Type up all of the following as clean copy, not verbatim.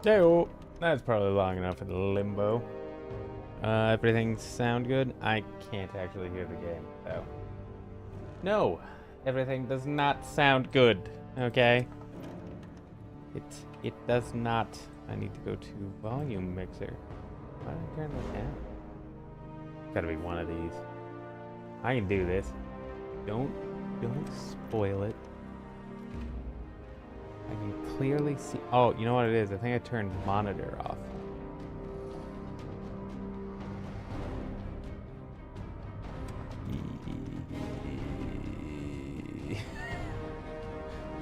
Hey, that's probably long enough for the limbo. Everything sound good? I can't actually hear the game, though. No, everything does not sound good, okay? It does not. I need to go to volume mixer. Why did I turn that down? Gotta be one of these. I can do this. Don't spoil it. I can clearly see. Oh, you know what it is? I think I turned monitor off.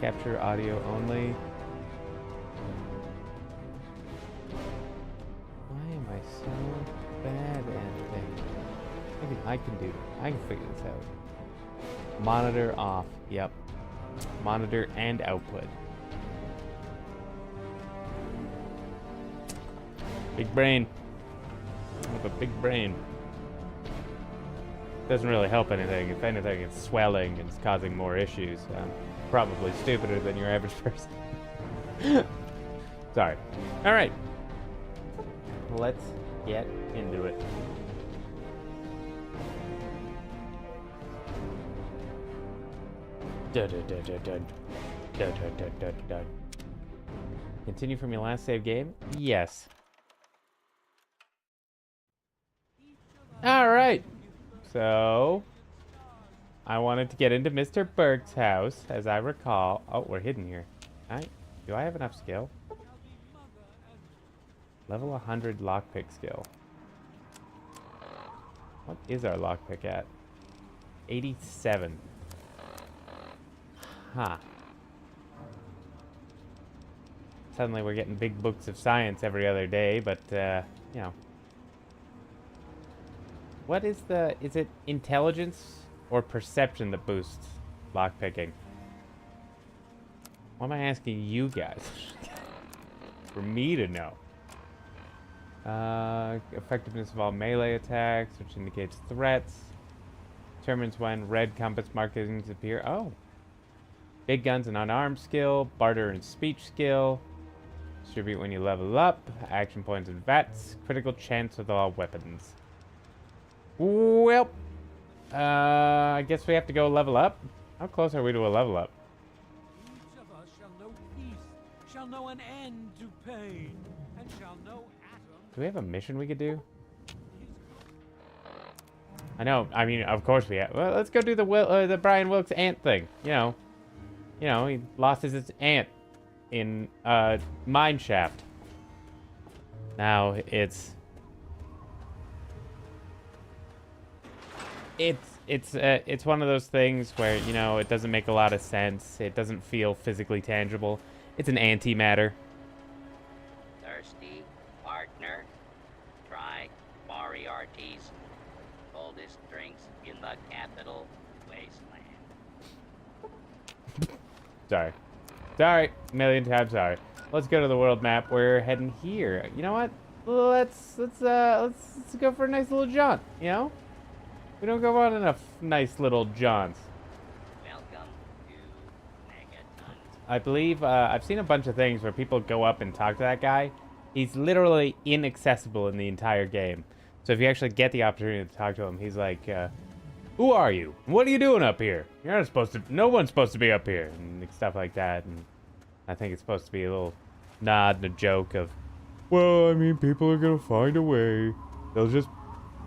Capture audio only. Why am I so bad at things? I can do it. I can figure this out. Monitor off. Yep. Monitor and output. Big brain. I have a big brain. Doesn't really help anything. If anything, it's swelling and it's causing more issues. Probably stupider than your average person. Sorry. All right. Let's get into it. Continue from your last save game? Yes. All right. So, I wanted to get into Mr. Burke's house, as I recall. Oh, we're hidden here. Do I have enough skill? Level 100 lockpick skill. What is our lockpick at? 87. Huh. Suddenly we're getting big books of science every other day, but, you know. What is it intelligence or perception that boosts lockpicking? Why am I asking you guys? For me to know. Effectiveness of all melee attacks, which indicates threats. Determines when red compass markings appear. Oh. Big guns and unarmed skill. Barter and speech skill. Distribute when you level up. Action points and VATs. Critical chance with all weapons. Well, I guess we have to go level up. How close are we to a level up? Each of us shall know peace, shall know an end to pain, and shall know atom. Do we have a mission we could do? I know. I mean, of course we have. Well, let's go do the Brian Wilkes ant thing. You know, he lost his aunt in mine shaft. Now it's one of those things where, you know, it doesn't make a lot of sense. It doesn't feel physically tangible. It's an antimatter. Thirsty partner, try Moriarty's coldest drinks in the capital wasteland. Sorry, a million times sorry. Let's go to the world map. We're heading here. You know what? Let's go for a nice little jaunt. You know, we don't go on enough nice little jaunts. Welcome to Megaton. I believe I've seen a bunch of things where people go up and talk to that guy. He's literally inaccessible in the entire game. So if you actually get the opportunity to talk to him, he's like, "Who are you? What are you doing up here? You're not supposed to. No one's supposed to be up here," and stuff like that. And I think it's supposed to be a little nod and a joke of, well, I mean, people are gonna find a way. They'll just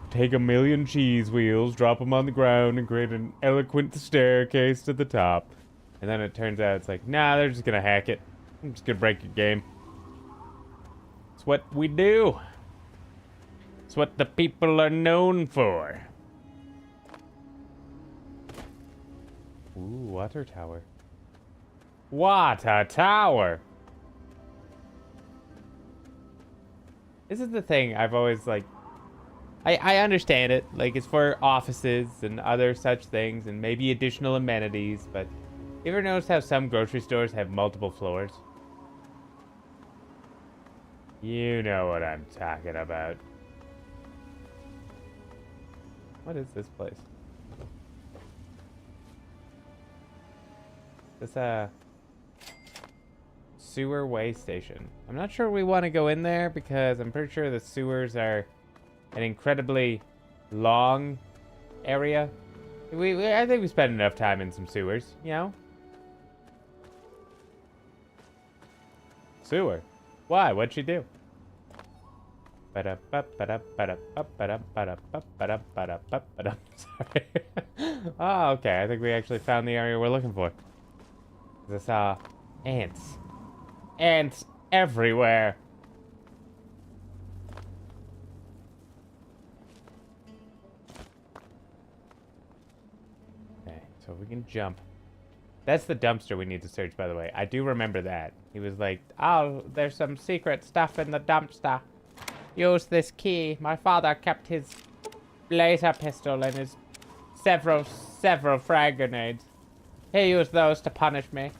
take a million cheese wheels, drop them on the ground, and create an eloquent staircase to the top. And then it turns out it's like, nah, they're just gonna hack it. I'm just gonna break your game. It's what we do. It's what the people are known for. Ooh, water tower. Water tower! This is the thing I've always, like... I understand it. Like, it's for offices and other such things and maybe additional amenities, but... You ever notice how some grocery stores have multiple floors? You know what I'm talking about. What is this place? This, sewer way station. I'm not sure we want to go in there because I'm pretty sure the sewers are an incredibly long area. I think we spent enough time in some sewers, you know? Sewer. Why? What'd she do? Sorry. Oh, okay. I think we actually found the area we're looking for. I saw ants. Ants everywhere. Okay, so we can jump. That's the dumpster we need to search, by the way. I do remember that. He was like, oh, there's some secret stuff in the dumpster. Use this key. My father kept his laser pistol and his several frag grenades. He used those to punish me.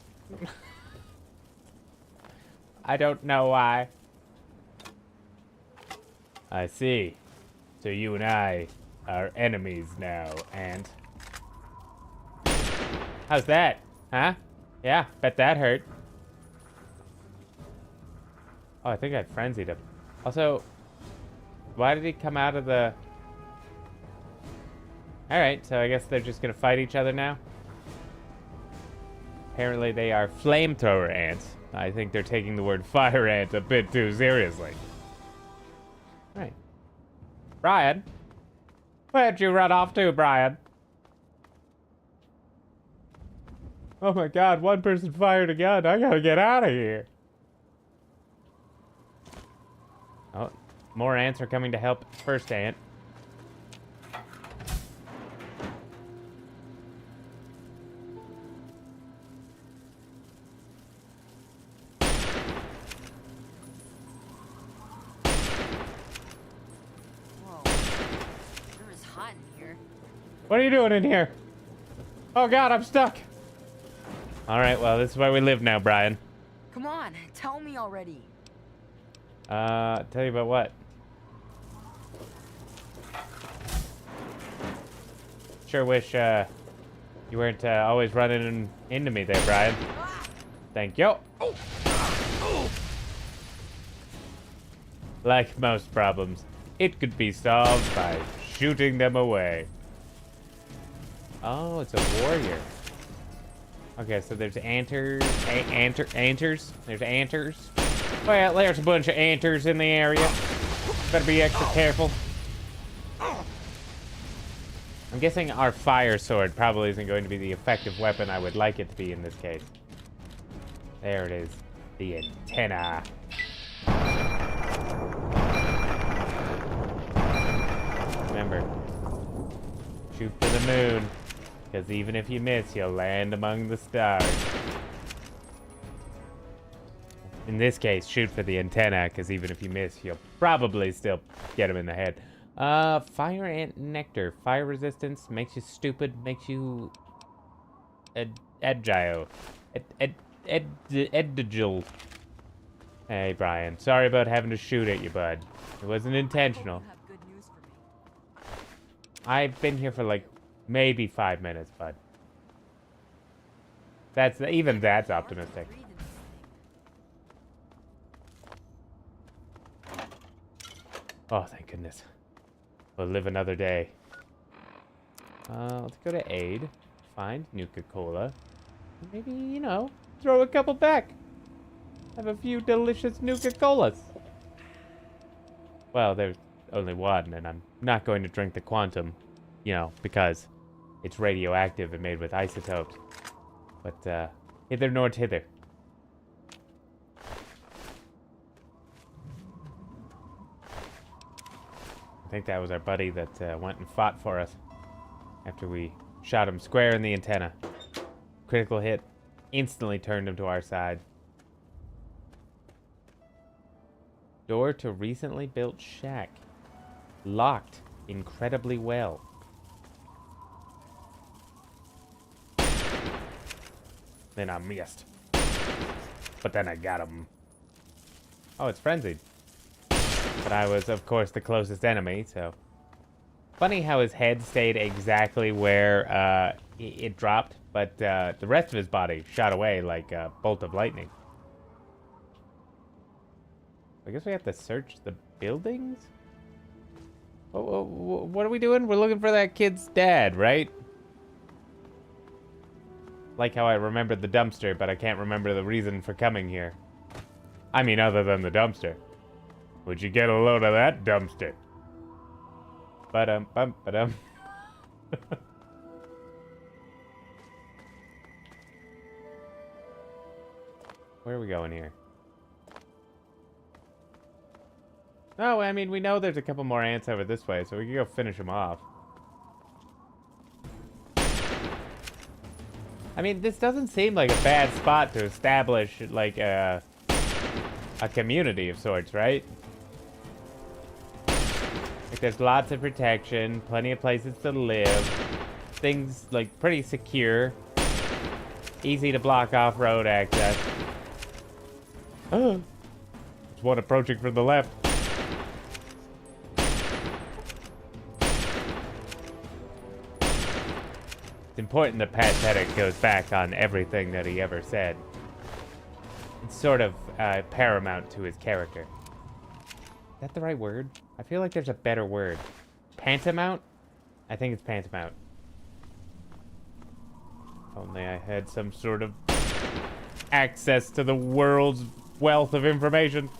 I don't know why. I see. So you and I are enemies now, and... How's that? Huh? Yeah, bet that hurt. Oh, I think I frenzied him. Also, why did he come out of the... Alright, so I guess they're just gonna fight each other now. Apparently they are flamethrower ants. I think they're taking the word fire ant a bit too seriously. Alright. Brian? Where'd you run off to, Brian? Oh my god, one person fired a gun. I gotta get out of here. Oh, more ants are coming to help first ant. What are you doing in here? Oh god, I'm stuck. Alright, well, this is where we live now, Brian. Come on, tell me already. Tell you about what? Sure wish, you weren't, always running into me there, Brian. Thank you. Like most problems, it could be solved by shooting them away. Oh, it's a warrior. Okay, so there's anters. There's anters. Well, there's a bunch of anters in the area. Better be extra careful. I'm guessing our fire sword probably isn't going to be the effective weapon I would like it to be in this case. There it is. The antenna. Remember, shoot for the moon. Because even if you miss, you'll land among the stars. In this case, shoot for the antenna, because even if you miss, you'll probably still get him in the head. Fire ant nectar. Fire resistance makes you stupid, makes you... agile. Agile. Hey, Brian. Sorry about having to shoot at you, bud. It wasn't intentional. I've been here for like... maybe 5 minutes, bud. Even that's optimistic. Oh, thank goodness. We'll live another day. Let's go to aid. Find Nuka-Cola. Maybe, you know, throw a couple back. Have a few delicious Nuka-Colas. Well, there's only one, and I'm not going to drink the Quantum, you know, because it's radioactive and made with isotopes. But, hither nor thither. I think that was our buddy that went and fought for us after we shot him square in the antenna. Critical hit. Instantly turned him to our side. Door to recently built shack. Locked incredibly well. Then I missed. But then I got him. Oh, it's frenzied. But I was, of course, the closest enemy, so... Funny how his head stayed exactly where it dropped, but the rest of his body shot away like a bolt of lightning. I guess we have to search the buildings? What are we doing? We're looking for that kid's dad, right? Like how I remembered the dumpster, but I can't remember the reason for coming here. I mean, other than the dumpster. Would you get a load of that dumpster? Ba-dum. Where are we going here? Oh, I mean, we know there's a couple more ants over this way, so we can go finish them off. I mean, this doesn't seem like a bad spot to establish, like, a community of sorts, right? Like, there's lots of protection, plenty of places to live, things, like, pretty secure, easy to block off road access. Oh, there's one approaching from the left. It's important that Pat Thetic goes back on everything that he ever said. It's sort of paramount to his character. Is that the right word? I feel like there's a better word. Pantamount? I think it's pantamount. Only I had some sort of access to the world's wealth of information.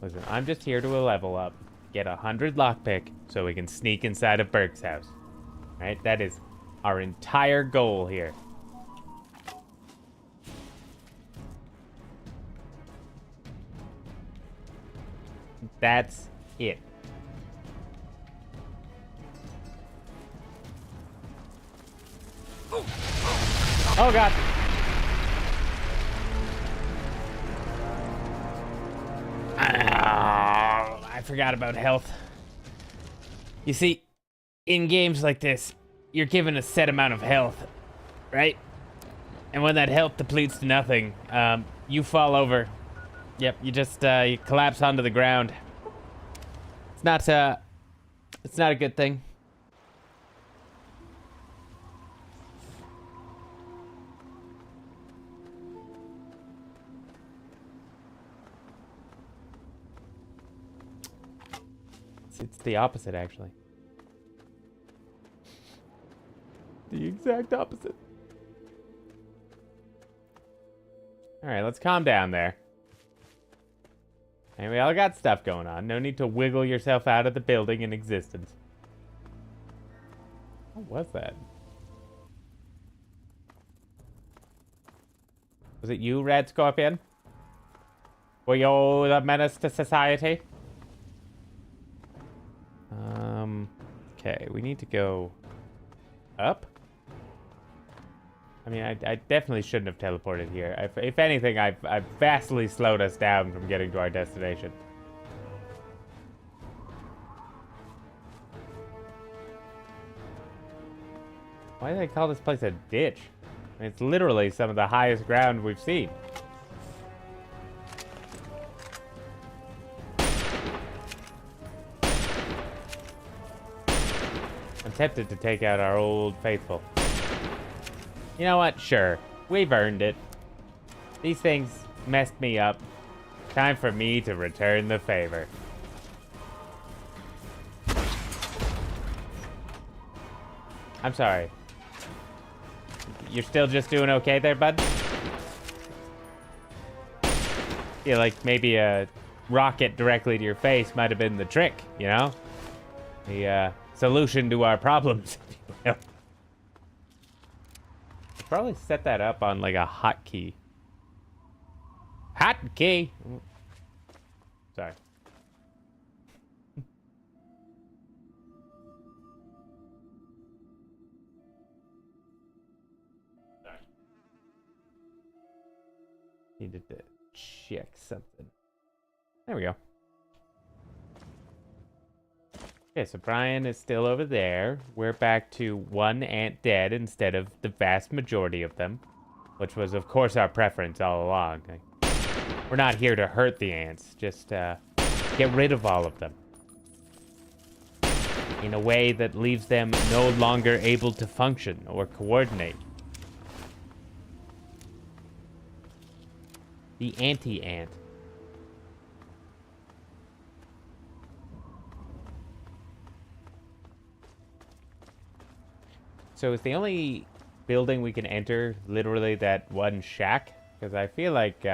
Listen, I'm just here to level up. Get 100 lockpick so we can sneak inside of Burke's house. Right? That is our entire goal here. That's it. Oh god. I forgot about health. You see, in games like this, you're given a set amount of health, right? And when that health depletes to nothing, you fall over. Yep, you just you collapse onto the ground. It's not a good thing. It's the opposite, actually. The exact opposite. Alright, let's calm down there. And we all got stuff going on. No need to wiggle yourself out of the building in existence. What was that? Was it you, Red Scorpion? Were you the menace to society? Okay, we need to go up. I mean, I definitely shouldn't have teleported here. If anything, I've vastly slowed us down from getting to our destination. Why do they call this place a ditch? I mean, it's literally some of the highest ground we've seen. I'm tempted to take out our old faithful. You know what? Sure. We've earned it. These things messed me up. Time for me to return the favor. I'm sorry. You're still just doing okay there, bud? Feel like maybe a rocket directly to your face might have been the trick, you know? The solution to our problems. Probably set that up on like a hotkey. Hotkey. Sorry. Sorry. Needed to check something. There we go. Okay, so Brian is still over there. We're back to one ant dead instead of the vast majority of them, which was, of course, our preference all along. We're not here to hurt the ants, just get rid of all of them in a way that leaves them no longer able to function or coordinate. The anti-ant. So is the only building we can enter literally that one shack? Because I feel like,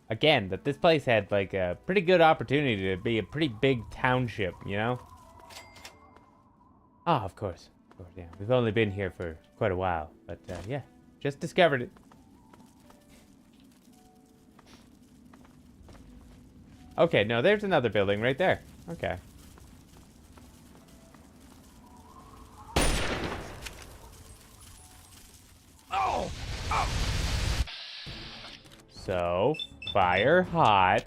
again, that this place had like a pretty good opportunity to be a pretty big township, you know? Ah, of course. Of course, yeah. We've only been here for quite a while, but yeah, just discovered it. Okay, no, there's another building right there. Okay. So, fire hot.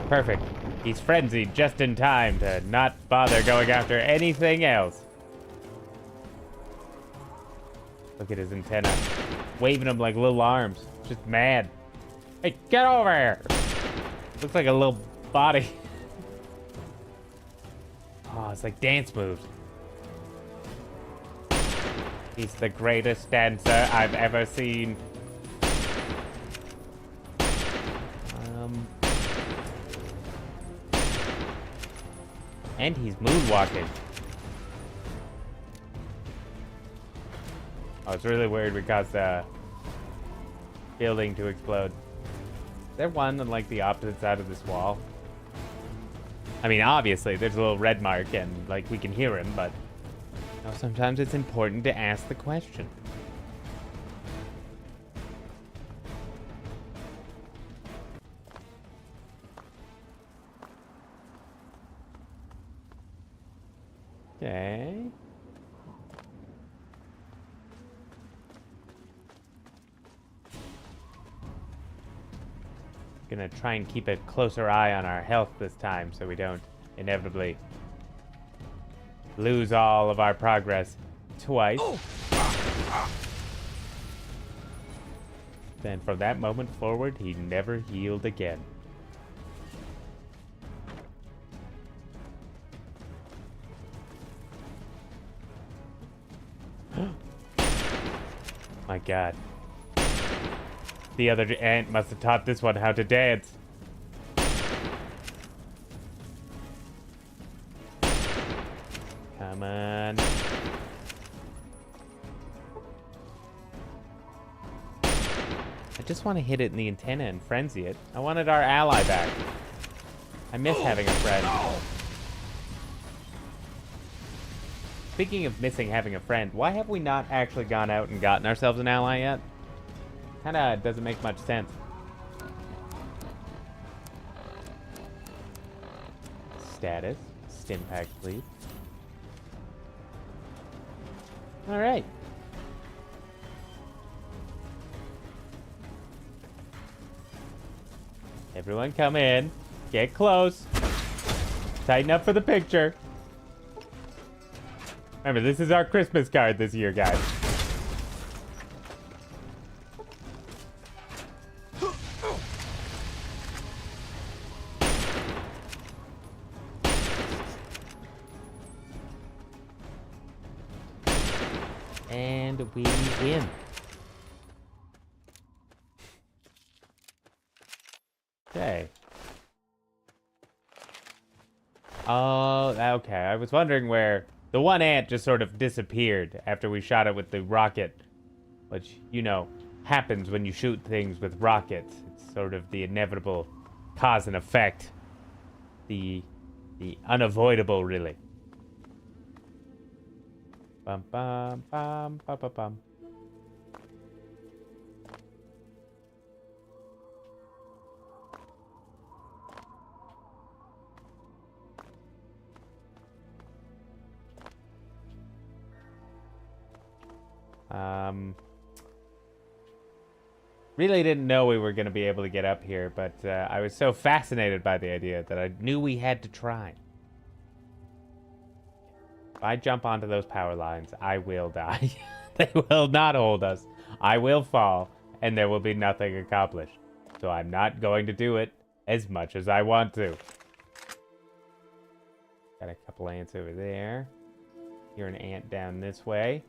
Perfect. He's frenzied just in time to not bother going after anything else. Look at his antenna. Waving them like little arms. Just mad. Hey, get over here! Looks like a little body. Oh, it's like dance moves. He's the greatest dancer I've ever seen. And he's moonwalking. Oh, it's really weird because the building to explode. Is there one on like the opposite side of this wall? I mean, obviously, there's a little red mark and like we can hear him, but you know, sometimes it's important to ask the question. Okay. Gonna try and keep a closer eye on our health this time so we don't inevitably lose all of our progress twice. Then from that moment forward, he never healed again. My God. The other ant must have taught this one how to dance. Come on. I just want to hit it in the antenna and frenzy it. I wanted our ally back. I miss having a friend. Speaking of missing having a friend, why have we not actually gone out and gotten ourselves an ally yet? Kinda doesn't make much sense. Status. Stimpack, please. Alright. Everyone come in. Get close. Tighten up for the picture. Remember, this is our Christmas card this year, guys. And we win. Okay. Oh, okay. I was wondering where the one ant just sort of disappeared after we shot it with the rocket. Which, you know, happens when you shoot things with rockets. It's sort of the inevitable cause and effect. The unavoidable, really. Bum bum bum bum bum bum. Really didn't know we were going to be able to get up here, but I was so fascinated by the idea that I knew we had to try. If I jump onto those power lines, I will die. They will not hold us. I will fall, and there will be nothing accomplished. So I'm not going to do it as much as I want to. Got a couple ants over there. You're an ant down this way.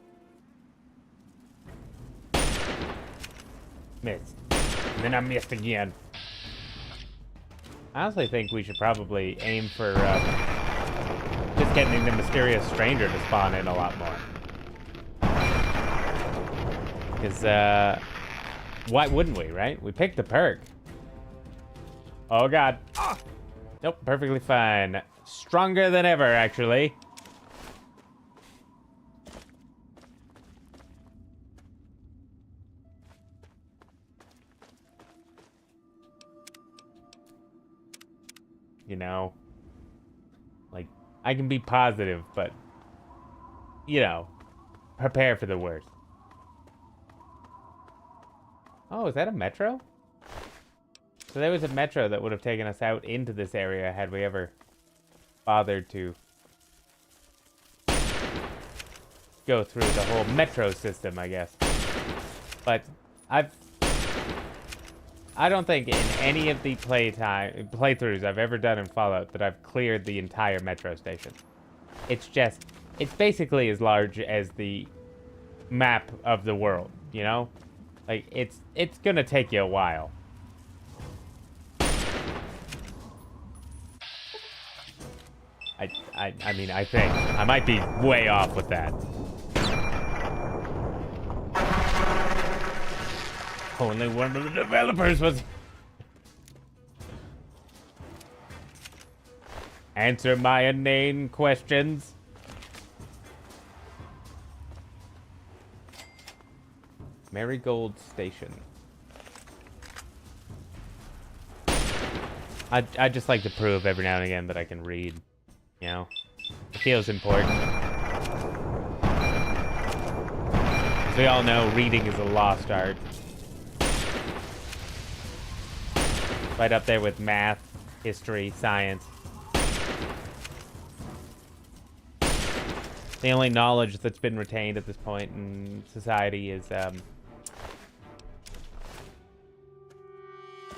Missed. And then I missed again. I honestly think we should probably aim for just getting the mysterious stranger to spawn in a lot more. Because, why wouldn't we, right? We picked the perk. Oh, God. Nope, perfectly fine. Stronger than ever, actually. You know, like, I can be positive, but, you know, prepare for the worst. Oh, is that a metro? So there was a metro that would have taken us out into this area had we ever bothered to go through the whole metro system, I guess. But I don't think in any of the playthroughs I've ever done in Fallout that I've cleared the entire metro station. It's basically as large as the map of the world, you know? Like, it's gonna take you a while. I mean, I think. I might be way off with that. Only one of the developers was... Answer my inane questions. Marigold Station. I just like to prove every now and again that I can read. You know? It feels important. As we all know, reading is a lost art. Right up there with math, history, science. The only knowledge that's been retained at this point in society is,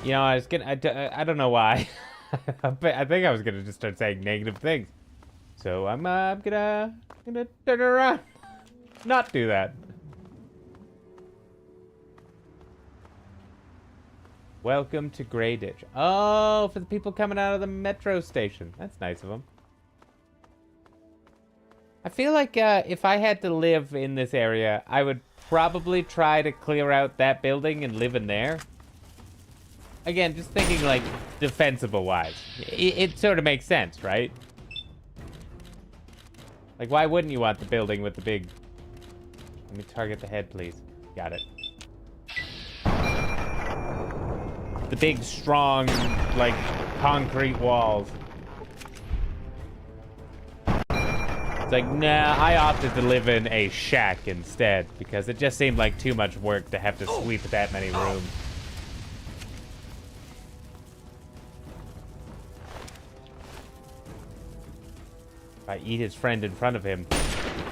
you know, I don't know why. I think I was gonna just start saying negative things. So I'm gonna turn it around. Not do that. Welcome to Grey Ditch. Oh, for the people coming out of the metro station. That's nice of them. I feel like if I had to live in this area, I would probably try to clear out that building and live in there. Again, just thinking like defensible-wise. It sort of makes sense, right? Like, why wouldn't you want the building with the big... Let me target the head, please. Got it. The big, strong, like, concrete walls. It's like, nah, I opted to live in a shack instead, because it just seemed like too much work to have to sweep that many rooms. If I eat his friend in front of him,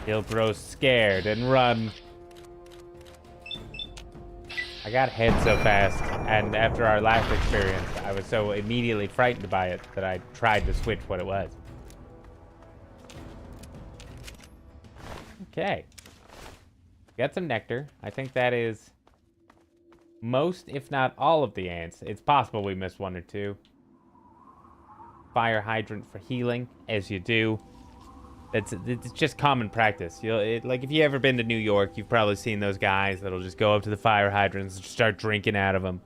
he'll grow scared and run. I got head so fast, and after our last experience, I was so immediately frightened by it that I tried to switch what it was. Okay. Got some nectar. I think that is most, if not all, of the ants. It's possible we missed one or two. Fire hydrant for healing, as you do. It's just common practice. Like, if you ever been to New York, you've probably seen those guys that'll just go up to the fire hydrants and start drinking out of them.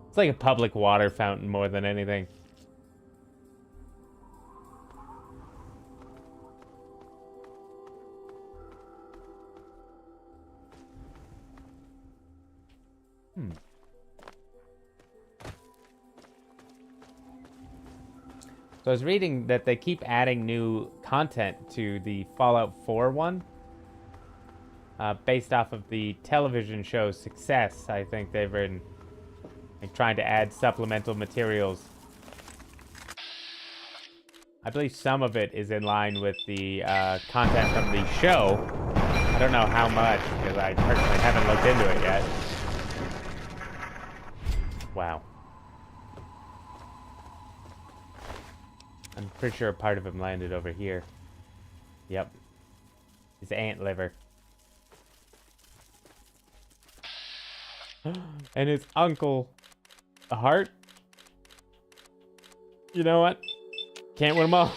It's like a public water fountain more than anything. So I was reading that they keep adding new content to the Fallout 4 one. Based off of the television show's success, I think they've been like, trying to add supplemental materials. I believe some of it is in line with the content from the show. I don't know how much, because I personally haven't looked into it yet. Wow. I'm pretty sure a part of him landed over here. Yep. His ant liver. And his uncle. A heart? You know what? Can't win them all.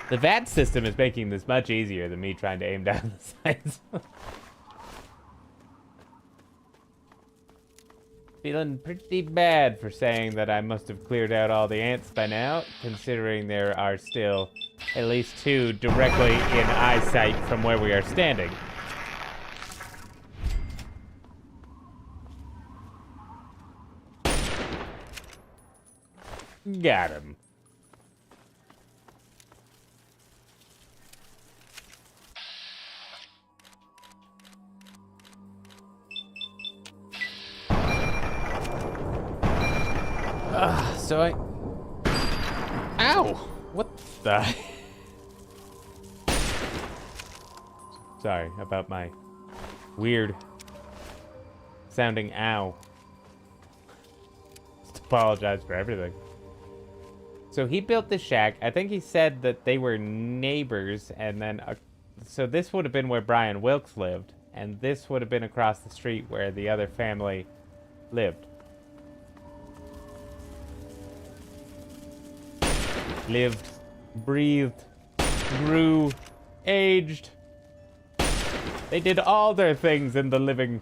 The VAT system is making this much easier than me trying to aim down the sights. Feeling pretty bad for saying that I must have cleared out all the ants by now, considering there are still at least 2 directly in eyesight from where we are standing. Got him. So I... Ow! What the... Sorry about my weird sounding ow. Just apologize for everything. So he built the shack. I think he said that they were neighbors, and then... so this would have been where Brian Wilkes lived, and this would have been across the street where the other family lived. Lived, breathed, grew, aged. They did all their things in the living.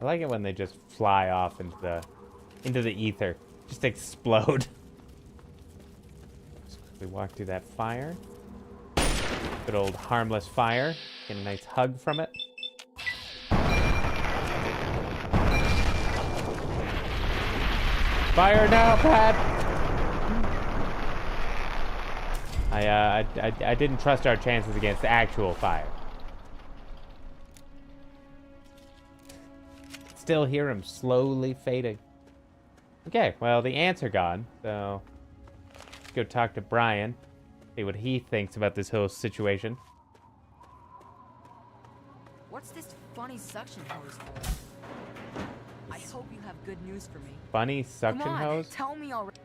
I like it when they just fly off into the ether. Just explode. Just quickly walk through that fire. Good old harmless fire. Get a nice hug from it. Fire now, Pat! I didn't trust our chances against actual fire. Still hear him slowly fading. Okay, well, the ants are gone, so let's go talk to Brian. See what he thinks about this whole situation. What's this funny suction hose for? I hope you have good news for me. Funny suction Come on, hose? tell me already.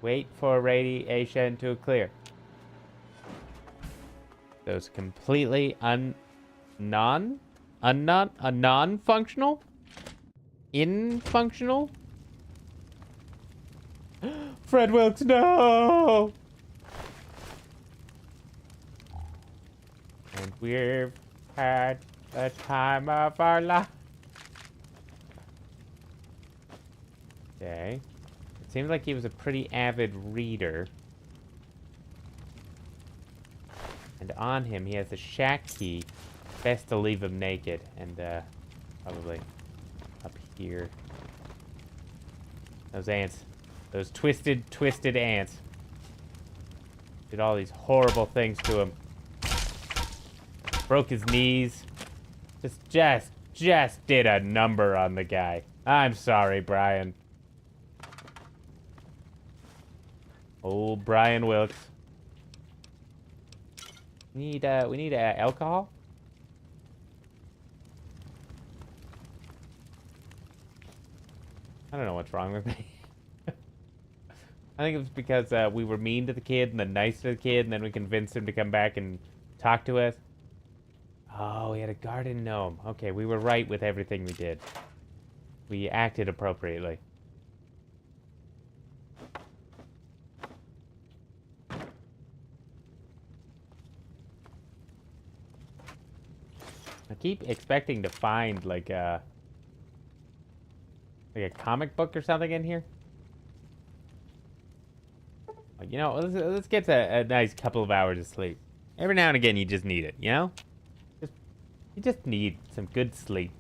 Wait for radiation to clear. Those completely non-functional? Infunctional? Fred Wilkes, no! And we've had the time of our life. Okay. It seems like he was a pretty avid reader. And on him, he has the shack key. Best to leave him naked. And, probably up here. Those ants. Those twisted ants. Did all these horrible things to him. Broke his knees. Just did a number on the guy. I'm sorry, Brian. Old Brian Wilkes. We need alcohol? I don't know what's wrong with me. I think it was because we were mean to the kid and then nice to the kid, and then we convinced him to come back and talk to us. Oh, we had a garden gnome. Okay, we were right with everything we did. We acted appropriately. I keep expecting to find like a comic book or something in here. You know, let's get a nice couple of hours of sleep. Every now and again, you just need it, you know? You just need some good sleep.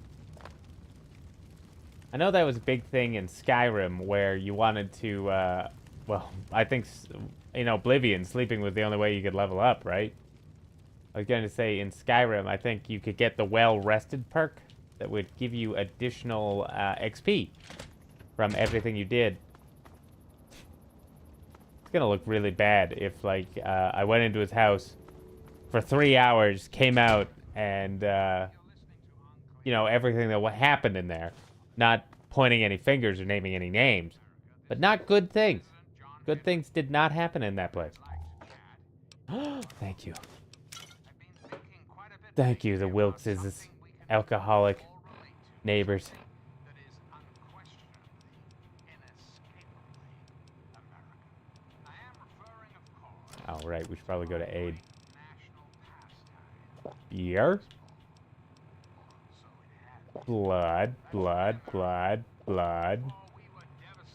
I know that was a big thing in Skyrim where you wanted to, well, I think, in Oblivion, sleeping was the only way you could level up, right? I was going to say, in Skyrim, I think you could get the well-rested perk that would give you additional XP. from everything you did. It's gonna look really bad if, like, I went into his house for 3 hours, came out, and, you know, everything that happened in there. Not pointing any fingers or naming any names, but not good things. Good things did not happen in that place. Thank you. Thank you, the Wilkses' alcoholic neighbors. Oh, right, we should probably go to aid. Beer? Blood, blood, blood, blood.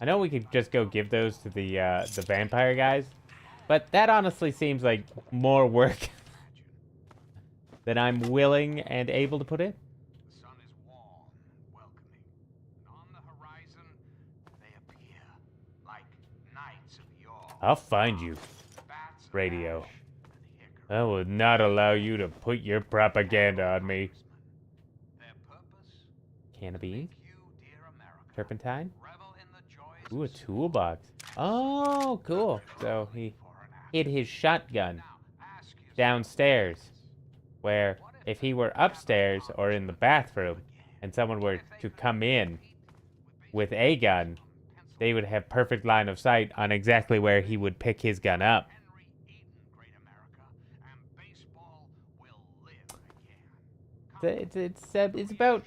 I know we could just go give those to the vampire guys, but that honestly seems like more work than I'm willing and able to put in. The sun is warm, welcoming, and on the horizon they appear like knights of yore. I'll find you, radio. I will not allow you to put your propaganda on me. Their purpose, Can of beans? you, dear America, Turpentine? revel in the joys Ooh, a of toolbox. Oh, cool. So he hid his shotgun downstairs, where if he were upstairs or in the bathroom and someone were to come in with a gun, they would have perfect line of sight on exactly where he would pick his gun up. Henry Eaton, great America, and baseball will live again. It's about,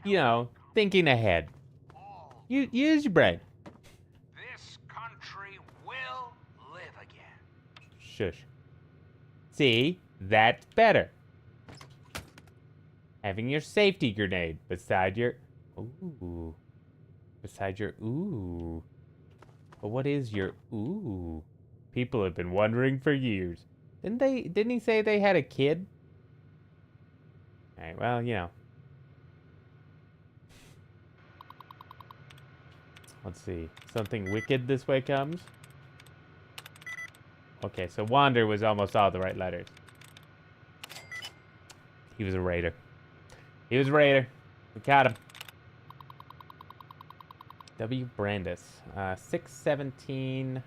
you know, thinking ahead. Use your brain. This country will live again. Shush. See, that's better. Having your safety grenade beside your ooh. Beside your ooh. But what is your ooh? People have been wondering for years. Didn't he say they had a kid? Alright, well, you know. Let's see. Something wicked this way comes. Okay, so Wander was almost all the right letters. He was a raider. He was a raider. We caught him. W. Brandis. 617.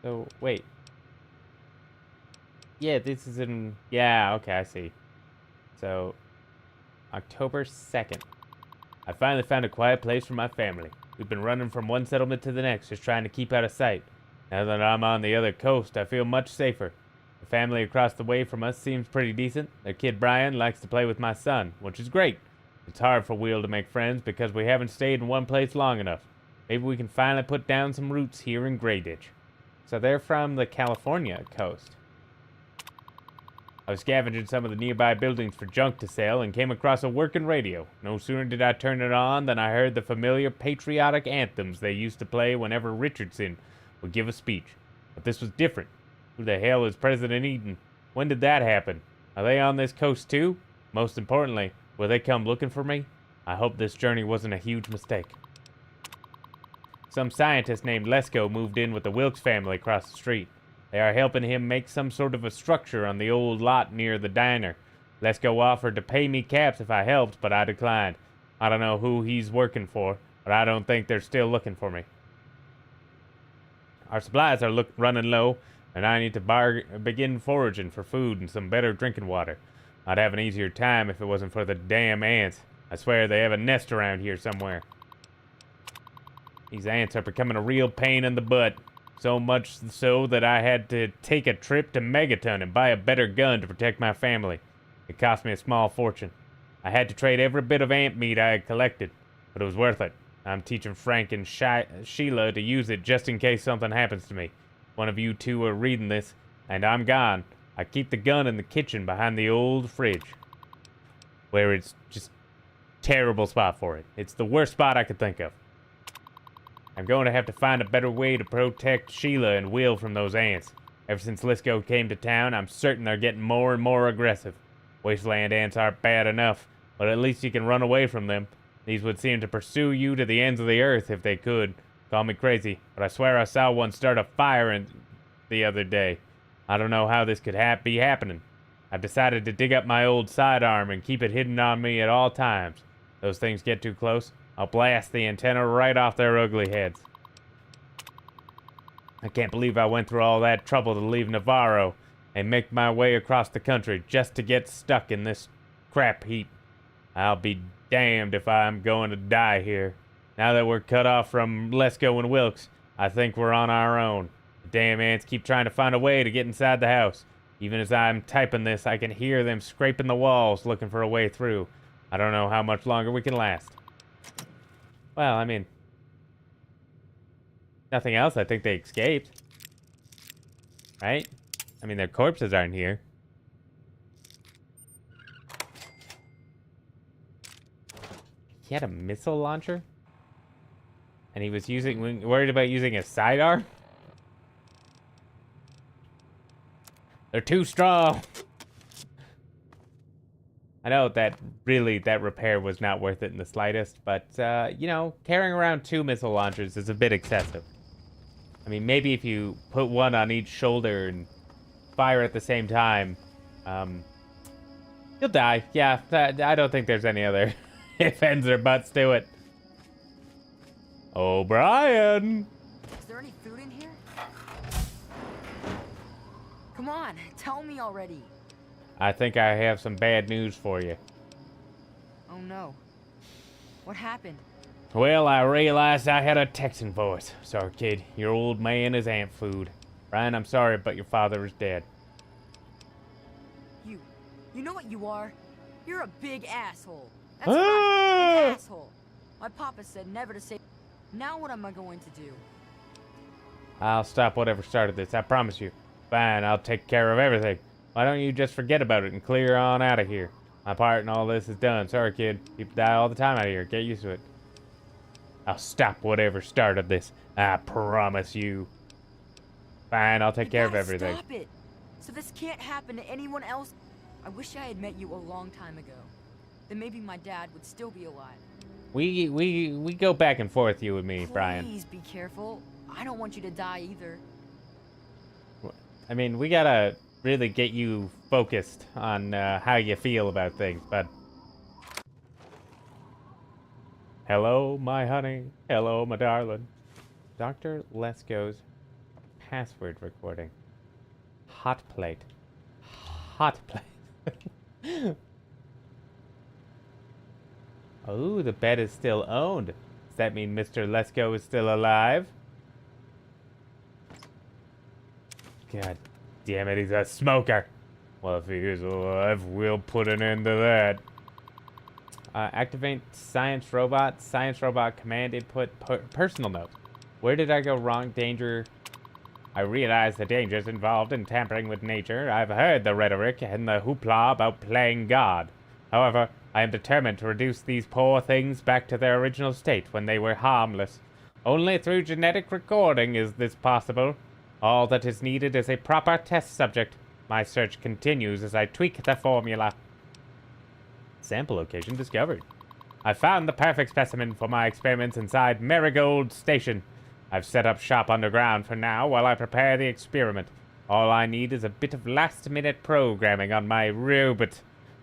So, wait. Yeah, this is in... Yeah, okay, I see. So, October 2nd. I finally found a quiet place for my family. We've been running from one settlement to the next, just trying to keep out of sight. Now that I'm on the other coast, I feel much safer. The family across the way from us seems pretty decent. Their kid Brian likes to play with my son, which is great. It's hard for Will to make friends because we haven't stayed in one place long enough. Maybe we can finally put down some roots here in Grey Ditch. So they're from the California coast. I was scavenging some of the nearby buildings for junk to sell and came across a working radio. No sooner did I turn it on than I heard the familiar patriotic anthems they used to play whenever Richardson would give a speech. But this was different. Who the hell is President Eden? When did that happen? Are they on this coast too? Most importantly, will they come looking for me? I hope this journey wasn't a huge mistake. Some scientist named Lesko moved in with the Wilkes family across the street. They are helping him make some sort of a structure on the old lot near the diner. Lesko offered to pay me caps if I helped, but I declined. I don't know who he's working for, but I don't think they're still looking for me. Our supplies are running low, and I need to begin foraging for food and some better drinking water. I'd have an easier time if it wasn't for the damn ants. I swear they have a nest around here somewhere. These ants are becoming a real pain in the butt. So much so that I had to take a trip to Megaton and buy a better gun to protect my family. It cost me a small fortune. I had to trade every bit of ant meat I had collected, but it was worth it. I'm teaching Frank and Sheila to use it just in case something happens to me. One of you two are reading this, and I'm gone. I keep the gun in the kitchen behind the old fridge, where it's just terrible spot for it. It's the worst spot I could think of. I'm going to have to find a better way to protect Sheila and Will from those ants. Ever since Lisco came to town, I'm certain they're getting more and more aggressive. Wasteland ants aren't bad enough, but at least you can run away from them. These would seem to pursue you to the ends of the earth if they could. Call me crazy, but I swear I saw one start a fire the other day. I don't know how this could be happening. I've decided to dig up my old sidearm and keep it hidden on me at all times. Those things get too close, I'll blast the antenna right off their ugly heads. I can't believe I went through all that trouble to leave Navarro and make my way across the country just to get stuck in this crap heap. I'll be damned if I'm going to die here. Now that we're cut off from Lesko and Wilkes, I think we're on our own. The damn ants keep trying to find a way to get inside the house. Even as I'm typing this, I can hear them scraping the walls looking for a way through. I don't know how much longer we can last. Well, I mean, nothing else. I think they escaped. Right? I mean, their corpses aren't here. He had a missile launcher? And he was worried about using a sidearm? They're too strong. I know that repair was not worth it in the slightest, but, you know, carrying around 2 missile launchers is a bit excessive. I mean, maybe if you put one on each shoulder and fire at the same time, you'll die. Yeah, I don't think there's any other ifs, ands, or buts to it. O'Brien! Is there any food in here? Come on, tell me already. I think I have some bad news for you. Oh no. What happened? Well, I realized I had a Texan voice. Sorry, kid. Your old man is ant food. Brian, I'm sorry, but your father is dead. You know what you are? You're a big asshole. That's right, an asshole. My papa said never to say. Now what am I going to do? I'll stop whatever started this, I promise you. Fine, I'll take care of everything. Why don't you just forget about it and clear on out of here? My part in all this is done. Sorry, kid. People die all the time out here. Get used to it. I'll stop whatever started this. I promise you. Fine, I'll take care of everything. Stop it. So this can't happen to anyone else. I wish I had met you a long time ago. Then maybe my dad would still be alive. We go back and forth, you and me, Brian. Please be careful. I don't want you to die either. I mean, we gotta really get you focused on how you feel about things, but... Hello, my honey. Hello, my darling. Dr. Lesko's password recording. Hot plate. Hot plate. Oh, the bed is still owned. Does that mean Mr. Lesko is still alive? God damn it, he's a smoker. Well, if he is alive, we'll put an end to that. Activate science robot command input, personal note. Where did I go wrong? Danger. I realize the dangers involved in tampering with nature. I've heard the rhetoric and the hoopla about playing God. However, I am determined to reduce these poor things back to their original state when they were harmless. Only through genetic recording is this possible. All that is needed is a proper test subject. My search continues as I tweak the formula. Sample location discovered. I found the perfect specimen for my experiments inside Marigold Station. I've set up shop underground for now while I prepare the experiment. All I need is a bit of last-minute programming on my robot,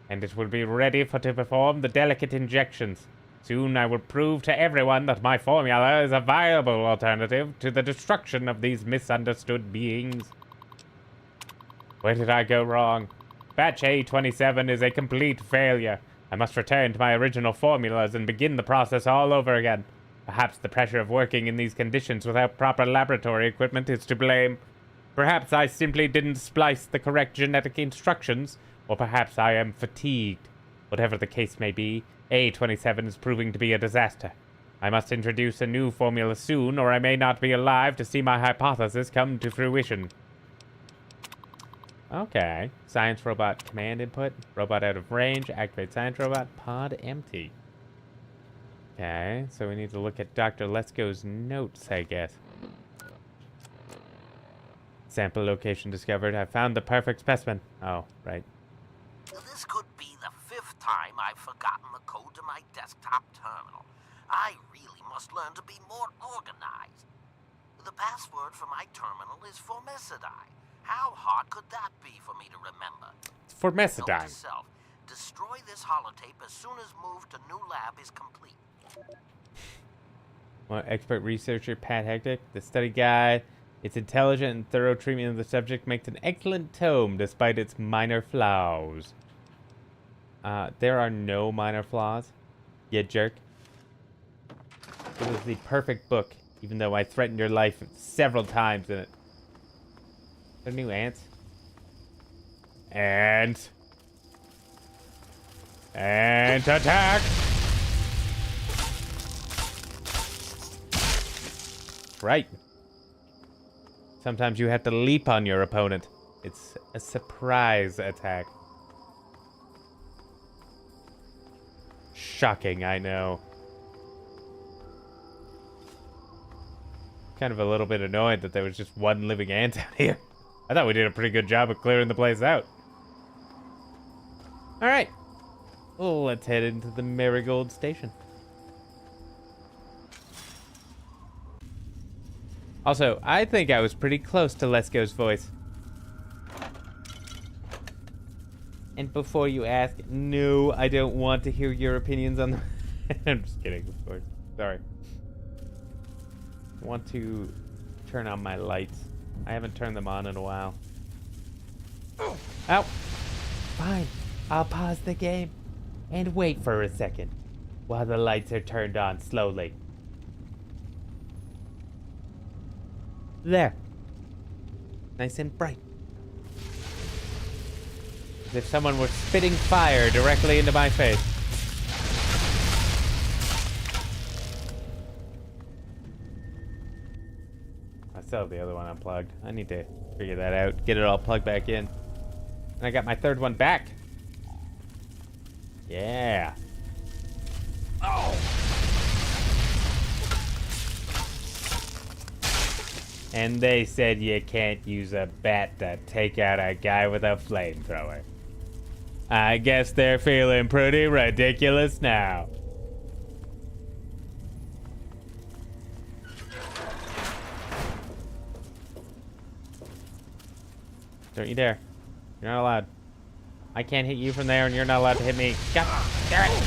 and it will be ready to perform the delicate injections. Soon I will prove to everyone that my formula is a viable alternative to the destruction of these misunderstood beings. Where did I go wrong? Batch A27 is a complete failure. I must return to my original formulas and begin the process all over again. Perhaps the pressure of working in these conditions without proper laboratory equipment is to blame. Perhaps I simply didn't splice the correct genetic instructions, or perhaps I am fatigued. Whatever the case may be, A27 is proving to be a disaster. I must introduce a new formula soon, or I may not be alive to see my hypothesis come to fruition. Okay. Science robot command input. Robot out of range. Activate science robot. Pod empty. Okay, so we need to look at Dr. Lesko's notes, I guess. Sample location discovered. I found the perfect specimen. Oh, right. This could be the 5th time I've forgotten the code to my desktop terminal. I really must learn to be more organized. The password for my terminal is Formicidae. How hard could that be for me to remember? It's Formicidae. Note to self, destroy this holotape as soon as move to new lab is complete. Expert researcher Pat Thetic. The study guide. Its intelligent and thorough treatment of the subject makes an excellent tome despite its minor flaws. There are no minor flaws. You jerk. It was the perfect book, even though I threatened your life several times in it. Are there new ants? Ant attack! Right. Sometimes you have to leap on your opponent. It's a surprise attack. Shocking, I know. Kind of a little bit annoyed that there was just one living ant out here. I thought we did a pretty good job of clearing the place out. Alright. Well, let's head into the Marigold Station. Also, I think I was pretty close to Lesko's voice. And before you ask, no, I don't want to hear your opinions on the... I'm just kidding, of course. Sorry. I want to turn on my lights. I haven't turned them on in a while. Ow! Fine. I'll pause the game and wait for a second while the lights are turned on slowly. There. Nice and bright. As if someone were spitting fire directly into my face. I still have the other one unplugged. I need to figure that out. Get it all plugged back in. And I got my third one back. Yeah. Oh! And they said you can't use a bat to take out a guy with a flamethrower. I guess they're feeling pretty ridiculous now. Don't you dare. You're not allowed. I can't hit you from there, and you're not allowed to hit me. God damn it!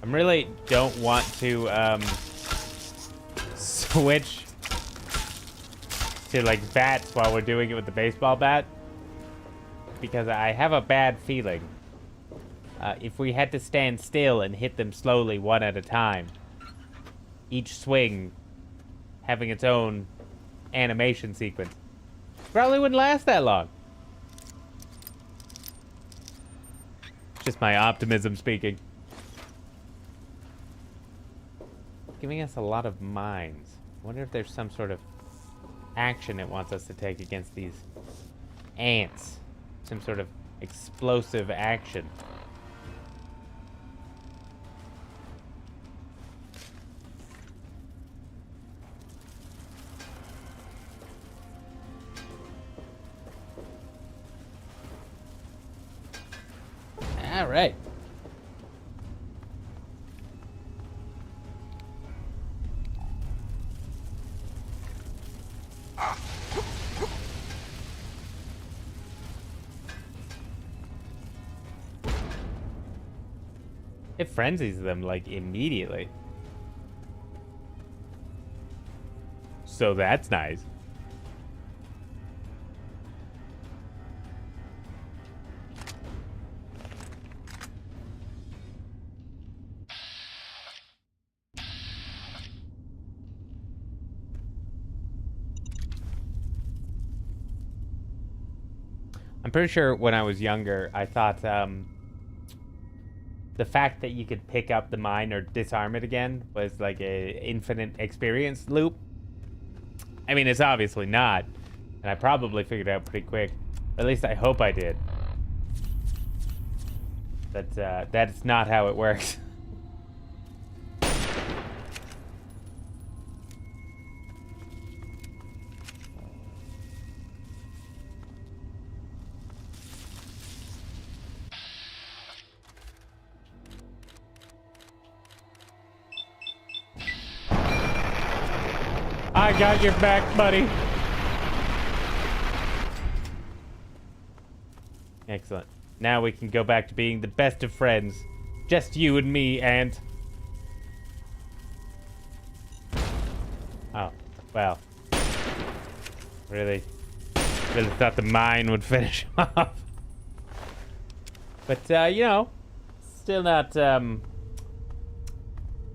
I really don't want to switch to like bats while we're doing it with the baseball bat, because I have a bad feeling. If we had to stand still and hit them slowly one at a time, each swing having its own animation sequence, probably wouldn't last that long. Just my optimism speaking. Giving us a lot of mines. I wonder if there's some sort of action it wants us to take against these ants. Some sort of explosive action. All right. It frenzies them, like, immediately. So that's nice. I'm pretty sure when I was younger, I thought, the fact that you could pick up the mine or disarm it again was like a infinite experience loop. I mean, it's obviously not, and I probably figured it out pretty quick. At least I hope I did. But that's not how it works. I got your back, buddy. Excellent. Now we can go back to being the best of friends. Just you and me, Ant. Oh, well. Really thought the mine would finish off. But, you know, still not, the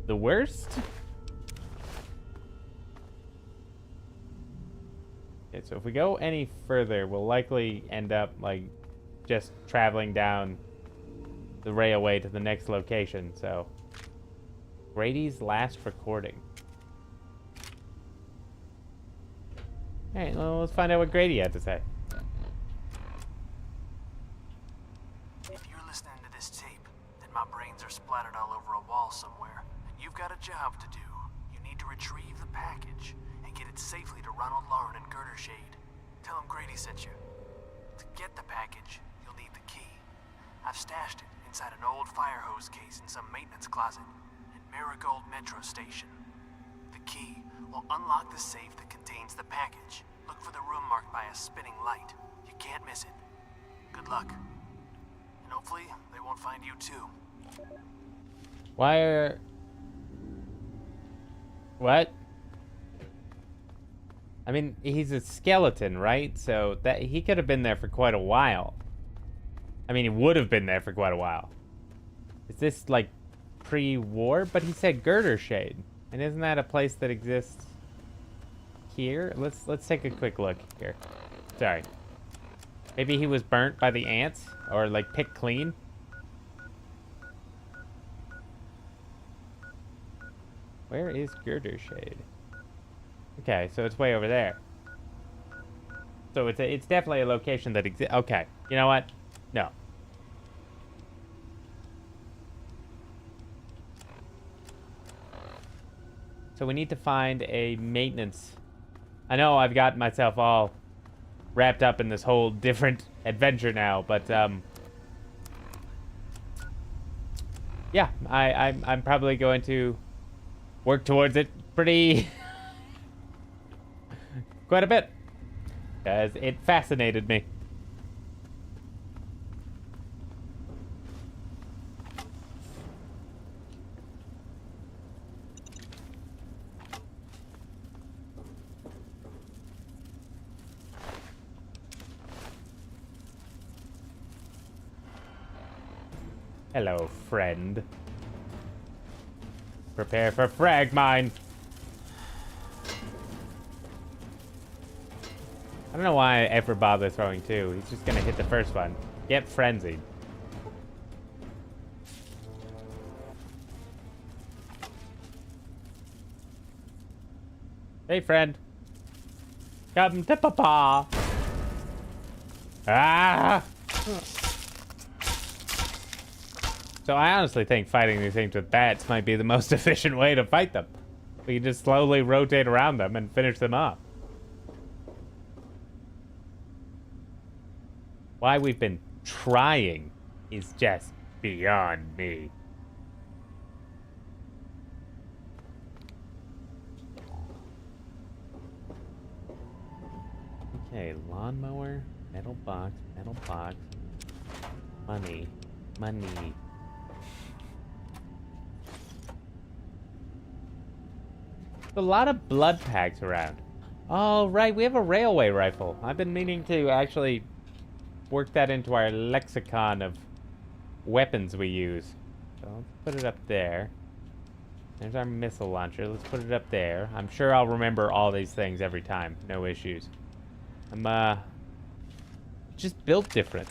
worst. Okay, so if we go any further, we'll likely end up, like, just traveling down the railway to the next location, so. Grady's last recording. Alright, well, let's find out what Grady had to say. If you're listening to this tape, then my brains are splattered all over a wall somewhere, and you've got a job to do. You need to retrieve the package and get it safely to Ronald Lauren and Girder Shade. Tell him Grady sent you. To get the package, you'll need the key. I've stashed it inside an old fire hose case in some maintenance closet in Marigold Metro Station. The key will unlock the safe that contains the package. Look for the room marked by a spinning light. You can't miss it. Good luck. And hopefully, they won't find you too. What? I mean, he's a skeleton, right? So that he could have been there for quite a while. I mean, he would have been there for quite a while. Is this, like, pre-war? But he said Girder Shade. And isn't that a place that exists here? Let's take a quick look here. Sorry. Maybe he was burnt by the ants? Or, like, picked clean? Where is Girder Shade? Okay, so it's way over there. So it's definitely a location that exists. Okay, you know what? No. So we need to find a maintenance. I know I've got myself all wrapped up in this whole different adventure now, but yeah, I'm probably going to work towards it pretty quite a bit, because it fascinated me. Hello, friend. Prepare for frag mine. I don't know why I ever bother throwing two. He's just gonna hit the first one. Get frenzied. Hey, friend. Come to Papa. Ah! So I honestly think fighting these things with bats might be the most efficient way to fight them. We can just slowly rotate around them and finish them off. Why we've been trying is just beyond me. Okay, lawnmower, metal box, money. A lot of blood packs around. Oh, right, we have a railway rifle. I've been meaning to actually work that into our lexicon of weapons we use. So let's put it up there. There's our missile launcher. Let's put it up there. I'm sure I'll remember all these things every time. No issues. I'm, just built different.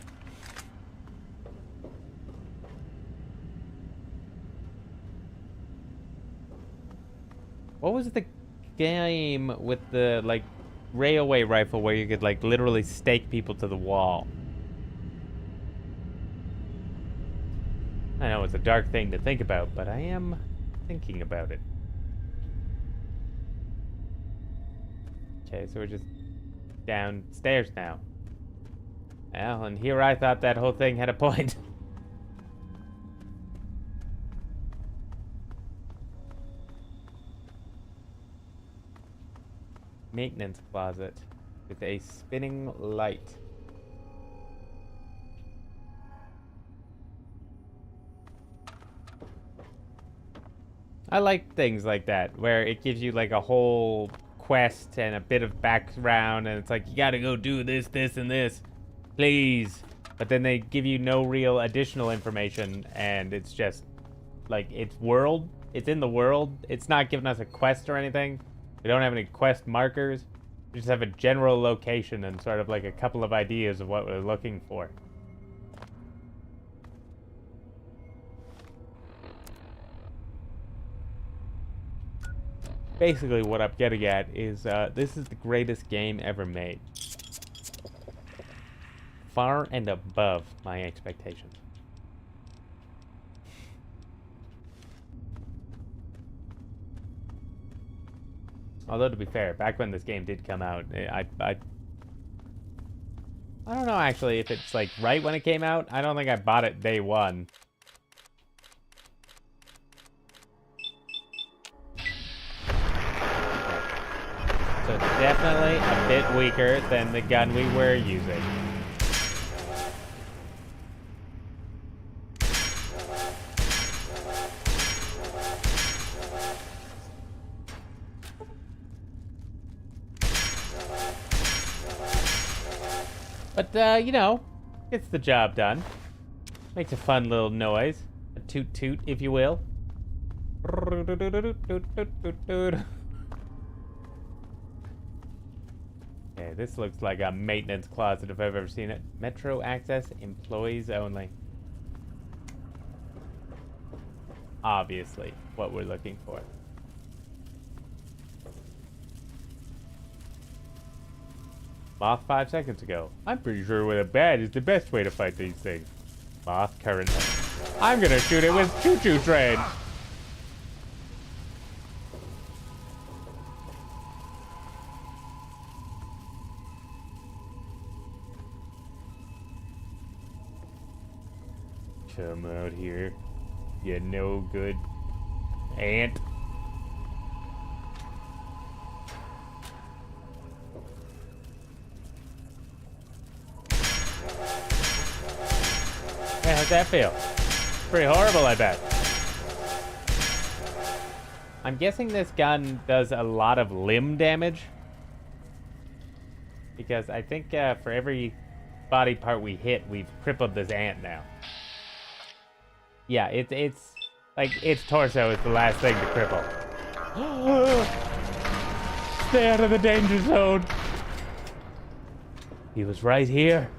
What was the game with the, like, railway rifle where you could, like, literally stake people to the wall? I know it's a dark thing to think about, but I am thinking about it. Okay, so we're just downstairs now. Well, and here I thought that whole thing had a point. Maintenance closet with a spinning light. I like things like that, where it gives you like a whole quest and a bit of background, and it's like, you gotta go do this, this, and this, please. But then they give you no real additional information, and it's just like, it's in the world. It's not giving us a quest or anything. We don't have any quest markers. We just have a general location and sort of like a couple of ideas of what we're looking for. Basically, what I'm getting at is this is the greatest game ever made. Far and above my expectations. Although, to be fair, back when this game did come out, I don't know actually if it's like right when it came out. I don't think I bought it day one. So it's definitely a bit weaker than the gun we were using. But, you know, gets the job done. Makes a fun little noise. A toot toot, if you will. Okay, this looks like a maintenance closet if I've ever seen it. Metro access, employees only. Obviously, what we're looking for. Moth 5 seconds ago. I'm pretty sure with a bat is the best way to fight these things. Moth currently. I'm gonna shoot it with choo-choo train. Come out here, you no good ant. Yeah, how's that feel? Pretty horrible, I bet. I'm guessing this gun does a lot of limb damage. Because I think for every body part we hit, we've crippled this ant now. Yeah, it's like, its torso is the last thing to cripple. Stay out of the danger zone. He was right here.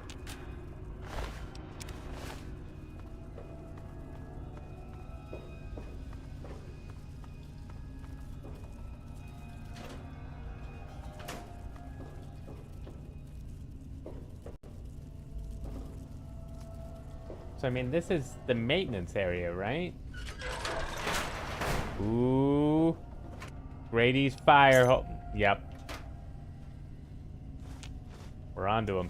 So, I mean, this is the maintenance area, right? Ooh. Grady's fire hole. Yep. We're onto him.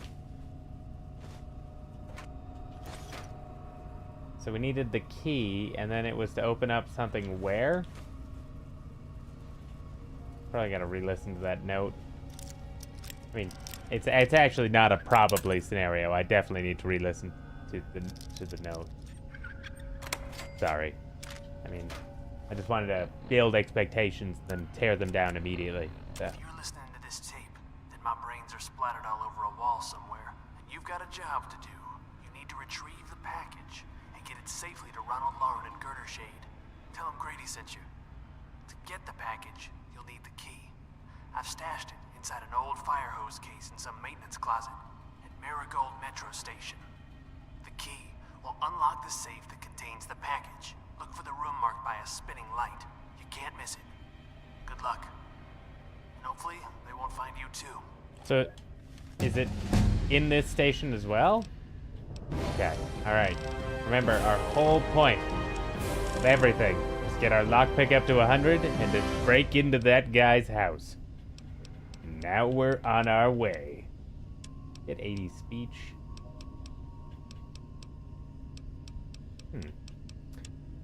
So we needed the key, and then it was to open up something where? Probably gotta re-listen to that note. I mean, it's actually not a probably scenario. I definitely need to re-listen to the note. Sorry. I mean, I just wanted to build expectations, then tear them down immediately. So. If you're listening to this tape, then my brains are splattered all over a wall somewhere, and you've got a job to do. You need to retrieve the package and get it safely to Ronald Lauren and Girder Shade. Tell him Grady sent you. To get the package, you'll need the key. I've stashed it inside an old fire hose case in some maintenance closet at Marigold Metro Station. The key will unlock the safe that contains the package. Look for the room marked by a spinning light. You can't miss it. Good luck. And hopefully, they won't find you too. So, is it in this station as well? Okay, alright. Remember, our whole point of everything is get our lockpick up to 100 and to break into that guy's house. Now we're on our way. Get 80 speech.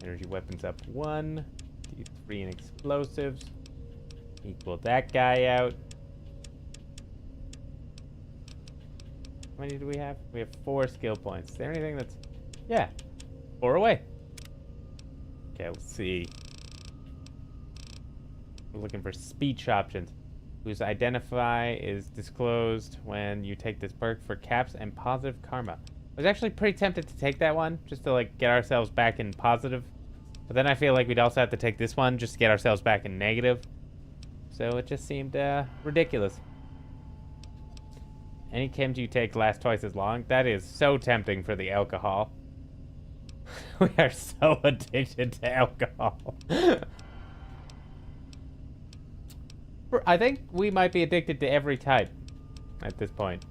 Energy weapons up 1. D3 in explosives. Equal that guy out. How many do we have? We have 4 skill points. Is there anything that's... Yeah. 4 away. Okay, let's see. We're looking for speech options. Whose identify is disclosed when you take this perk for caps and positive karma. I was actually pretty tempted to take that one, just to like get ourselves back in positive. But then I feel like we'd also have to take this one just to get ourselves back in negative. So it just seemed ridiculous. Any chems you take last twice as long? That is so tempting for the alcohol. We are so addicted to alcohol. I think we might be addicted to every type at this point.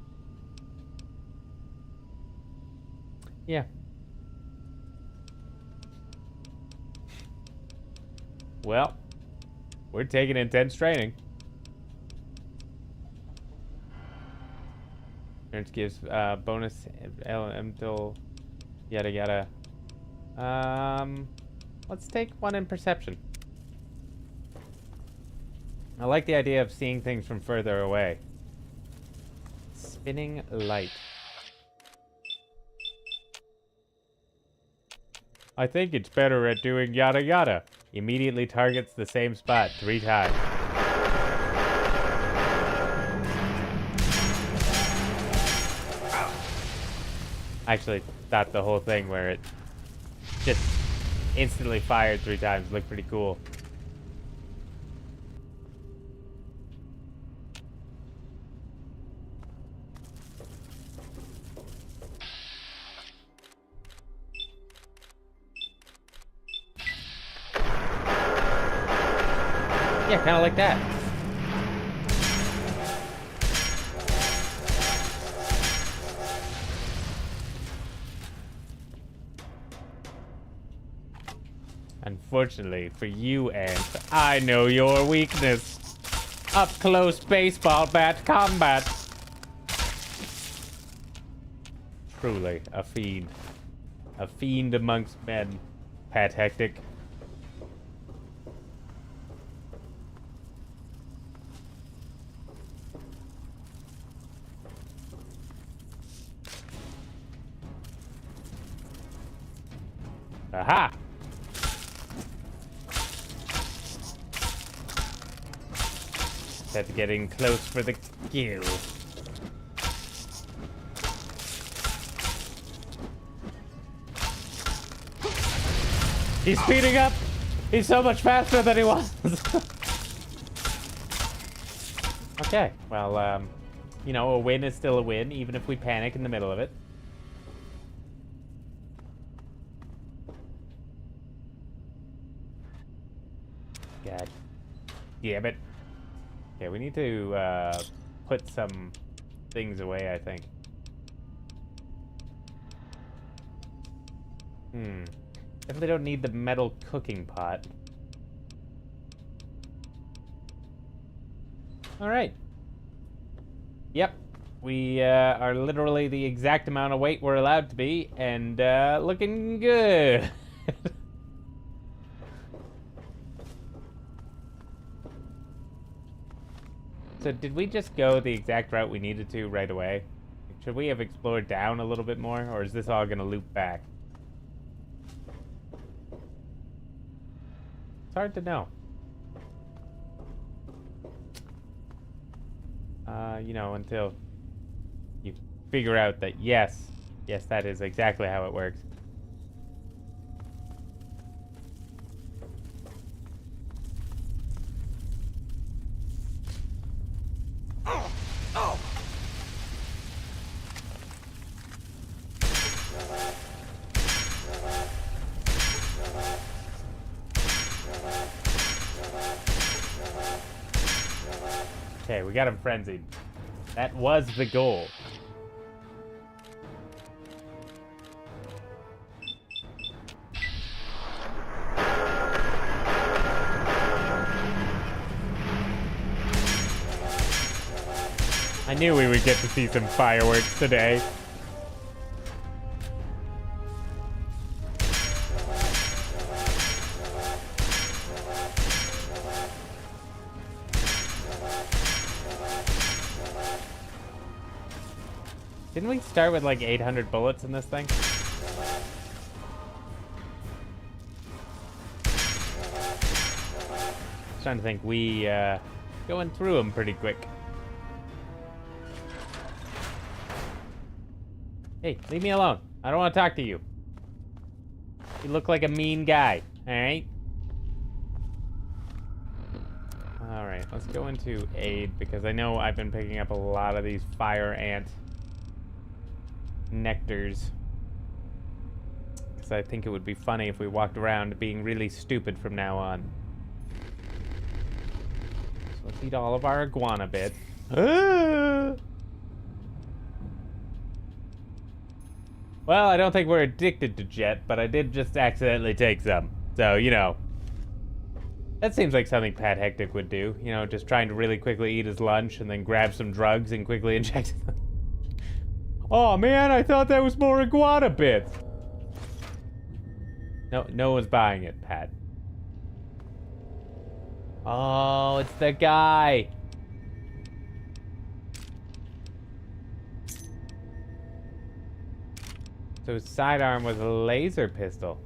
Yeah. Well, we're taking intense training. Turns gives bonus elemental yada yada. Let's take one in perception. I like the idea of seeing things from further away. Spinning light. I think it's better at doing yada yada. Immediately targets the same spot 3 times. I actually thought the whole thing where it just instantly fired 3 times looked pretty cool. Yeah, kind of like that. Unfortunately for you, Ant, I know your weakness. Up close baseball bat combat. Truly a fiend. A fiend amongst men, Pat Thetic. Aha! That's getting close for the kill. He's speeding up! He's so much faster than he was! Okay, well, you know, a win is still a win, even if we panic in the middle of it. God damn it. Okay, we need to put some things away, I think. Definitely don't need the metal cooking pot. Alright. Yep. We are literally the exact amount of weight we're allowed to be, and looking good. So did we just go the exact route we needed to right away? Should we have explored down a little bit more, or is this all gonna loop back? It's hard to know. You know, until you figure out that yes, that is exactly how it works. Okay, we got him frenzied. That was the goal. I knew we would get to see some fireworks today. Didn't we start with like 800 bullets in this thing? was trying to think. We going through them pretty quick. Hey, leave me alone. I don't want to talk to you. You look like a mean guy. All right. All right. Let's go into aid because I know I've been picking up a lot of these fire ant nectars. Because I think it would be funny if we walked around being really stupid from now on. So let's eat all of our iguana bits. Well, I don't think we're addicted to jet, but I did just accidentally take some. So, you know. That seems like something Pat Thetic would do. You know, just trying to really quickly eat his lunch and then grab some drugs and quickly inject them. Oh man, I thought that was more iguana bits. No one's buying it, Pat. Oh, it's the guy. So his sidearm was a laser pistol.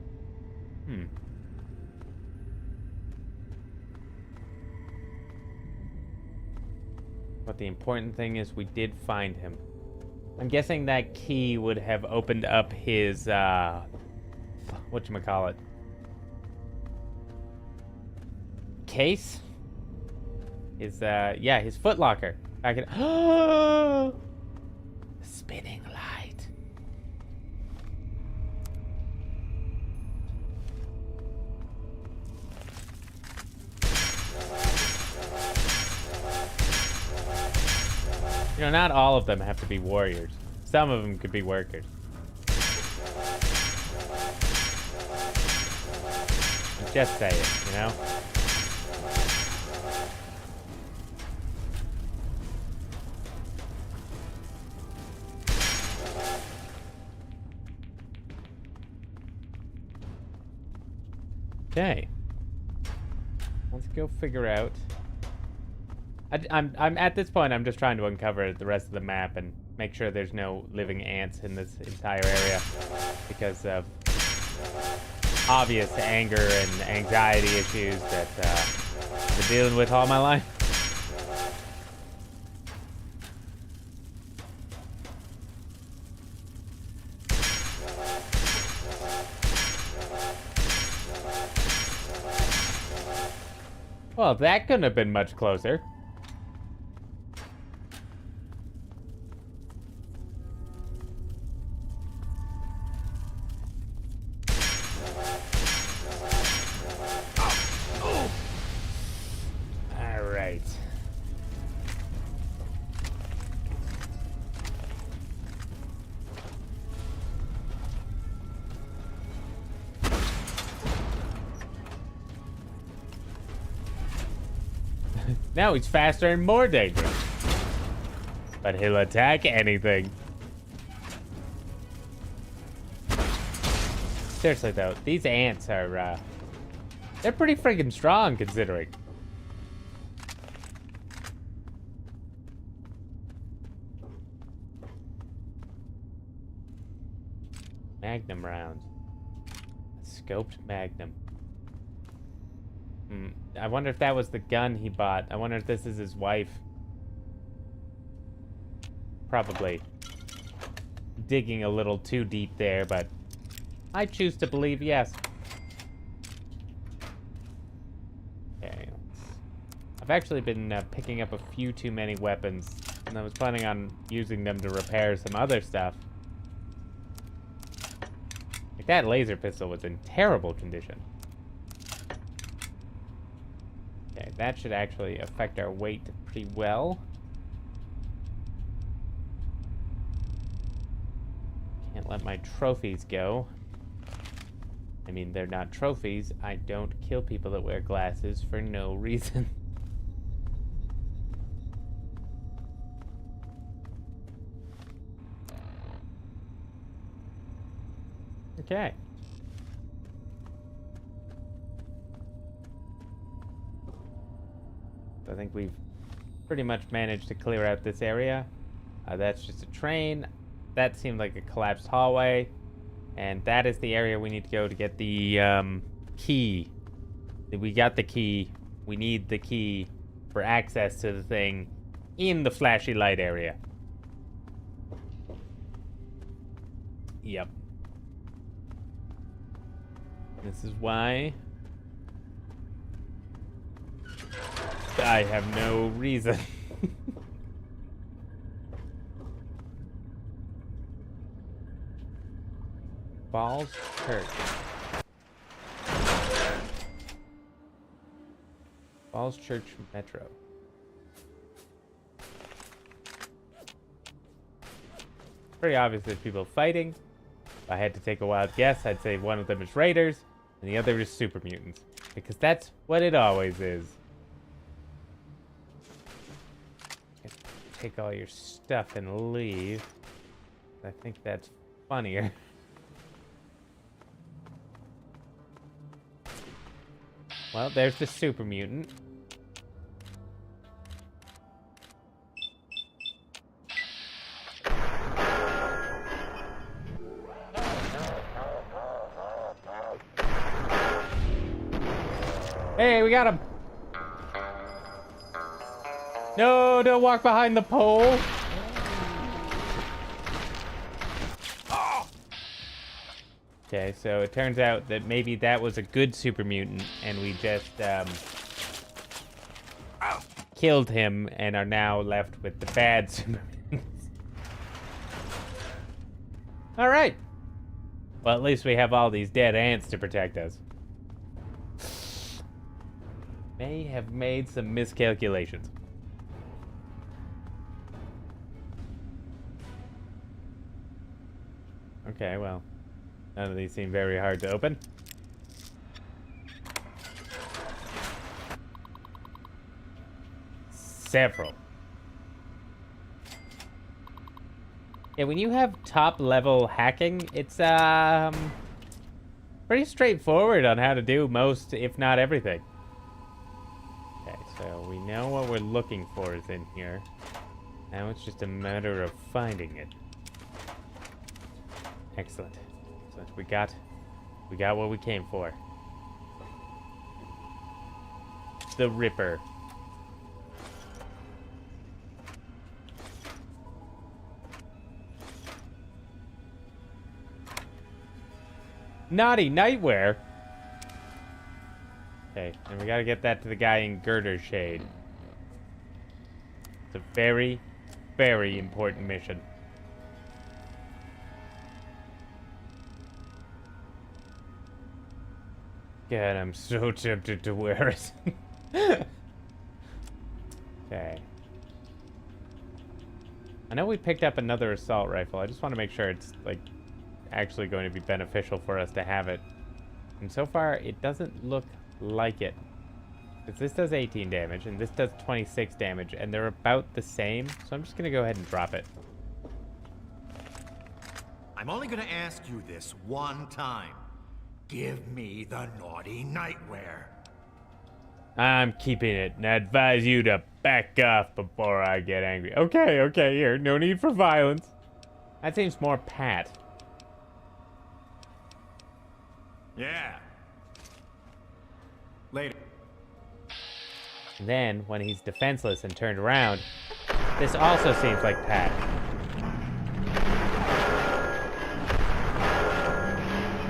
But the important thing is we did find him. I'm guessing that key would have opened up his, whatchamacallit? Case? His, yeah, his footlocker. I can, spinning light. You know, not all of them have to be warriors. Some of them could be workers. I'm just saying, you know? Okay. Let's go figure out. I'm at this point, I'm just trying to uncover the rest of the map and make sure there's no living ants in this entire area because of obvious anger and anxiety issues that I've been dealing with all my life. Well, that couldn't have been much closer. Now he's faster and more dangerous. But he'll attack anything. Seriously though, these ants are, they're pretty freaking strong considering. Magnum rounds. A scoped magnum. I wonder if that was the gun he bought. I wonder if this is his wife. Probably digging a little too deep there, but I choose to believe yes. Okay. I've actually been picking up a few too many weapons, and I was planning on using them to repair some other stuff. Like that laser pistol was in terrible condition. Okay, that should actually affect our weight pretty well. Can't let my trophies go. I mean, they're not trophies. I don't kill people that wear glasses for no reason. Okay. I think we've pretty much managed to clear out this area. That's just a train. That seemed like a collapsed hallway. And that is the area we need to go to get the key. We got the key we need the key for access to the thing in the flashy light area. Yep. This is why I have no reason. Falls Church. Falls Church Metro. Pretty obvious there's people fighting. If I had to take a wild guess, I'd say one of them is raiders and the other is super mutants. Because that's what it always is. Take all your stuff and leave. I think that's funnier. Well, there's the super mutant. Hey, we got him. No, don't walk behind the pole. Okay, so it turns out that maybe that was a good super mutant, and we just killed him and are now left with the bad super mutants. All right. Well, at least we have all these dead ants to protect us. May have made some miscalculations. Okay, well, none of these seem very hard to open. Several. Yeah, when you have top level hacking, it's pretty straightforward on how to do most, if not everything. Okay, so we know what we're looking for is in here. Now it's just a matter of finding it. Excellent. Excellent. We got what we came for. The Ripper. Naughty nightwear. Okay, and we gotta get that to the guy in Girder Shade. It's a very, very important mission. God, I'm so tempted to wear it. Okay. I know we picked up another assault rifle. I just want to make sure it's, like, actually going to be beneficial for us to have it. And so far, it doesn't look like it. Because this does 18 damage, and this does 26 damage, and they're about the same. So I'm just going to go ahead and drop it. I'm only gonna ask you this one time. Give me the naughty nightwear. I'm keeping it, and I advise you to back off before I get angry. Okay, okay, here. No need for violence. That seems more Pat. Yeah. Later. And then, when he's defenseless and turned around, this also seems like Pat.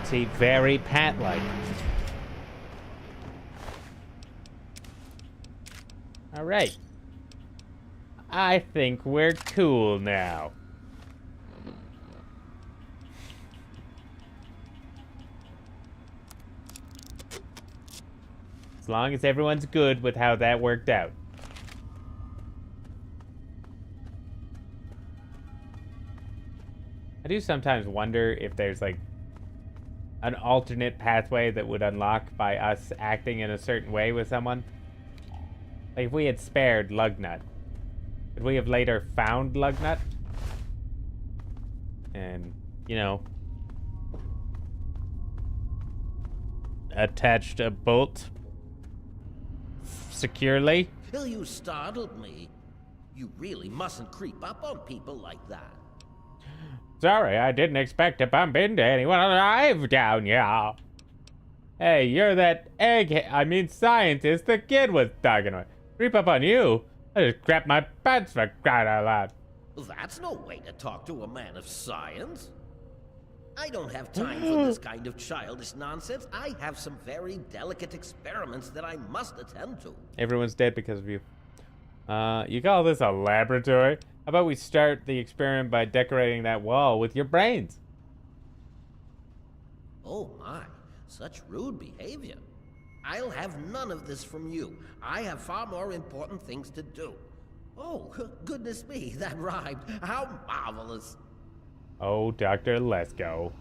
See, very Pat-like. All right. I think we're cool now. As long as everyone's good with how that worked out. I do sometimes wonder if there's, like, an alternate pathway that would unlock by us acting in a certain way with someone. Like, if we had spared Lugnut, could we have later found Lugnut? And, you know, attached a bolt securely? Till you startled me. You really mustn't creep up on people like that. Sorry, I didn't expect to bump into anyone alive down here. Hey, you're that scientist the kid was talking about. Creep up on you? I just crapped my pants for crying out loud. That's no way to talk to a man of science. I don't have time for this kind of childish nonsense. I have some very delicate experiments that I must attend to. Everyone's dead because of you. You call this a laboratory? How about we start the experiment by decorating that wall with your brains? Oh my, such rude behavior. I'll have none of this from you. I have far more important things to do. Oh, goodness me, that rhymed. How marvelous. Oh, Doctor, let's go.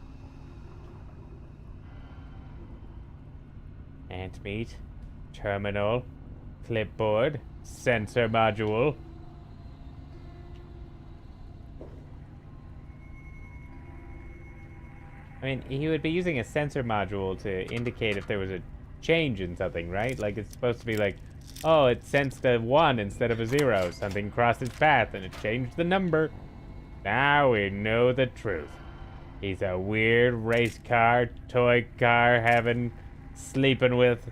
Ant meat, terminal, clipboard, sensor module. I mean, he would be using a sensor module to indicate if there was a change in something, right? Like, it's supposed to be like, oh, it sensed a 1 instead of a 0. Something crossed its path and it changed the number. Now we know the truth. He's a weird race car, toy car having, sleeping with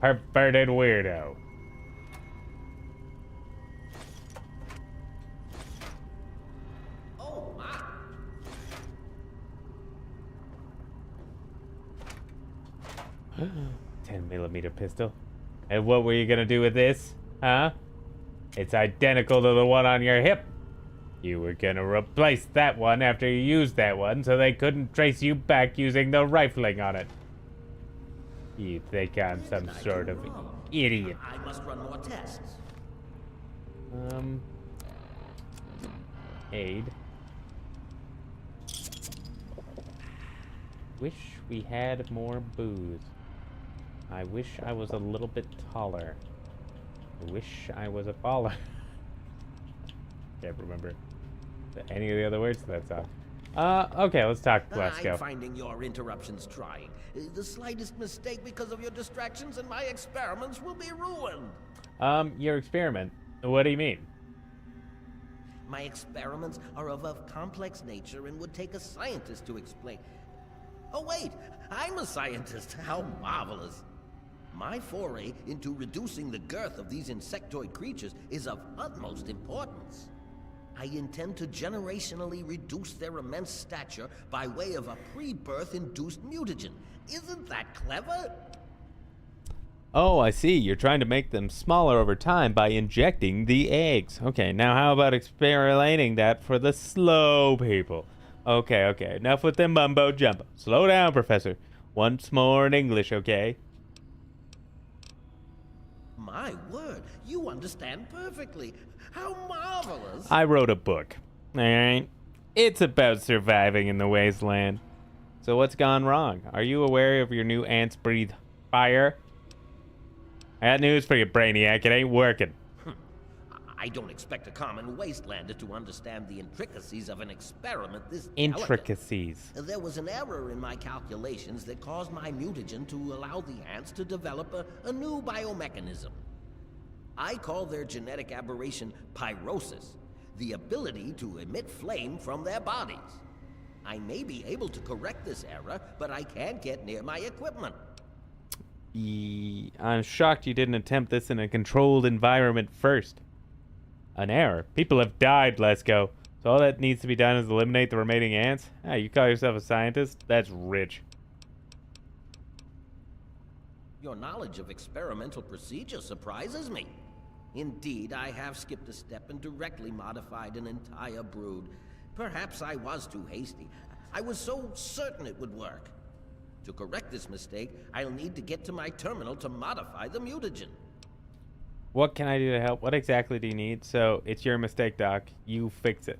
perverted weirdo. Oh my. 10mm pistol. And what were you gonna do with this? Huh? It's identical to the one on your hip. You were gonna replace that one after you used that one so they couldn't trace you back using the rifling on it. You think I'm some sort of idiot. I must run more tests. Aid. Wish we had more booze. I wish I was a little bit taller. I wish I was a baller. Can't remember any of the other words to that song. Okay, let's talk. Let's go. I'm finding your interruptions trying. The slightest mistake because of your distractions and my experiments will be ruined. Your experiment? What do you mean? My experiments are of a complex nature and would take a scientist to explain. Oh wait, I'm a scientist. How marvelous. My foray into reducing the girth of these insectoid creatures is of utmost importance. I intend to generationally reduce their immense stature by way of a pre-birth induced mutagen. Isn't that clever? Oh, I see. You're trying to make them smaller over time by injecting the eggs. Okay, now how about experimenting that for the slow people? Okay. Enough with the mumbo jumbo. Slow down, Professor. Once more in English, okay? My word, you understand perfectly. How marvelous. I wrote a book. Alright? It's about surviving in the wasteland. So what's gone wrong? Are you aware of your new ants breathe fire? I got news for you, Brainiac. It ain't working. I don't expect a common wastelander to understand the intricacies of an experiment this Intricacies. delicate. There was an error in my calculations that caused my mutagen to allow the ants to develop a new biomechanism. I call their genetic aberration pyrosis, the ability to emit flame from their bodies. I may be able to correct this error, but I can't get near my equipment. I'm shocked you didn't attempt this in a controlled environment first. An error. People have died, let's go. So all that needs to be done is eliminate the remaining ants? Ah, you call yourself a scientist? That's rich. Your knowledge of experimental procedure surprises me. Indeed, I have skipped a step and directly modified an entire brood. Perhaps I was too hasty. I was so certain it would work. To correct this mistake, I'll need to get to my terminal to modify the mutagen. What can I do to help? What exactly do you need? So, it's your mistake, Doc. You fix it.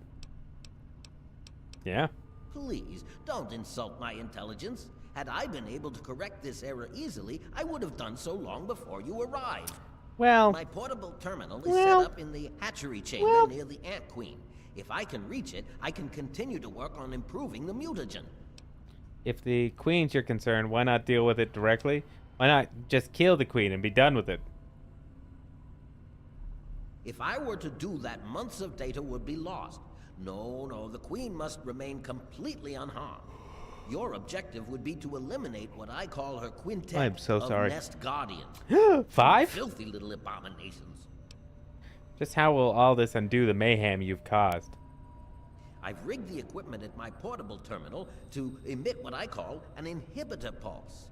Yeah? Please, don't insult my intelligence. Had I been able to correct this error easily, I would have done so long before you arrived. Well... My portable terminal is set up in the hatchery chamber near the Ant Queen. If I can reach it, I can continue to work on improving the mutagen. If the queen's your concern, why not deal with it directly? Why not just kill the queen and be done with it? If I were to do that, months of data would be lost. No, the queen must remain completely unharmed. your objective would be to eliminate what I call her quintet I'm so of sorry. nest guardians. 5? Filthy little abominations. Just how will all this undo the mayhem you've caused? I've rigged the equipment at my portable terminal to emit what I call an inhibitor pulse.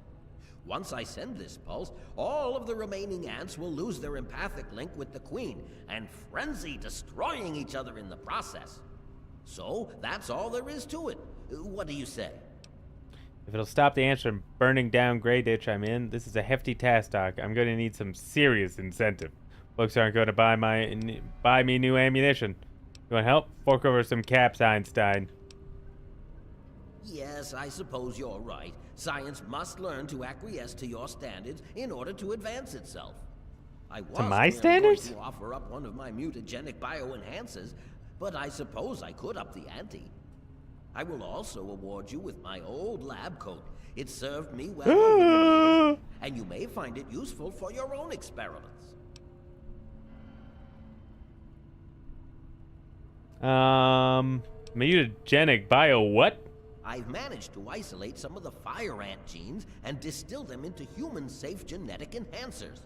Once I send this pulse, all of the remaining ants will lose their empathic link with the queen and frenzy, destroying each other in the process. So, that's all there is to it. What do you say? If it'll stop the ants from burning down Grey Ditch I'm in, this is a hefty task, Doc. I'm going to need some serious incentive. Folks aren't going to buy me new ammunition. You want help? Fork over some caps, Einstein. Yes, I suppose you're right. Science must learn to acquiesce to your standards in order to advance itself. I was my standards? going to offer up one of my mutagenic bioenhancers, but I suppose I could up the ante. I will also award you with my old lab coat. It served me well over the years, and you may find it useful for your own experiments. Mutagenic bio what? I've managed to isolate some of the fire ant genes and distill them into human-safe genetic enhancers.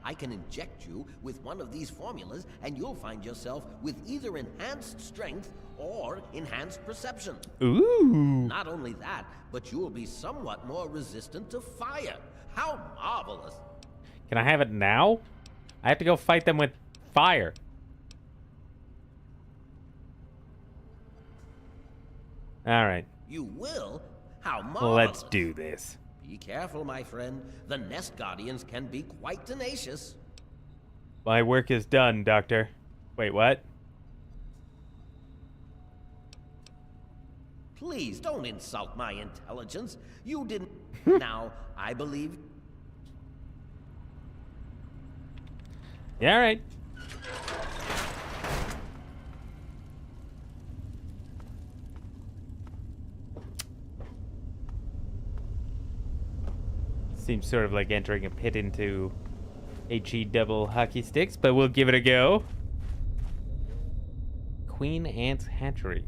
I can inject you with one of these formulas, and you'll find yourself with either enhanced strength or enhanced perception. Ooh. Not only that, but you'll be somewhat more resistant to fire. How marvelous! Can I have it now? I have to go fight them with fire. Alright. You will? How marvelous! Let's do this. Be careful, my friend. The nest guardians can be quite tenacious. My work is done, Doctor. Wait, what? Please don't insult my intelligence. You didn't. Now, I believe. Yeah, alright. Seems sort of like entering a pit into HE double hockey sticks, but we'll give it a go. Queen Ant's Hatchery.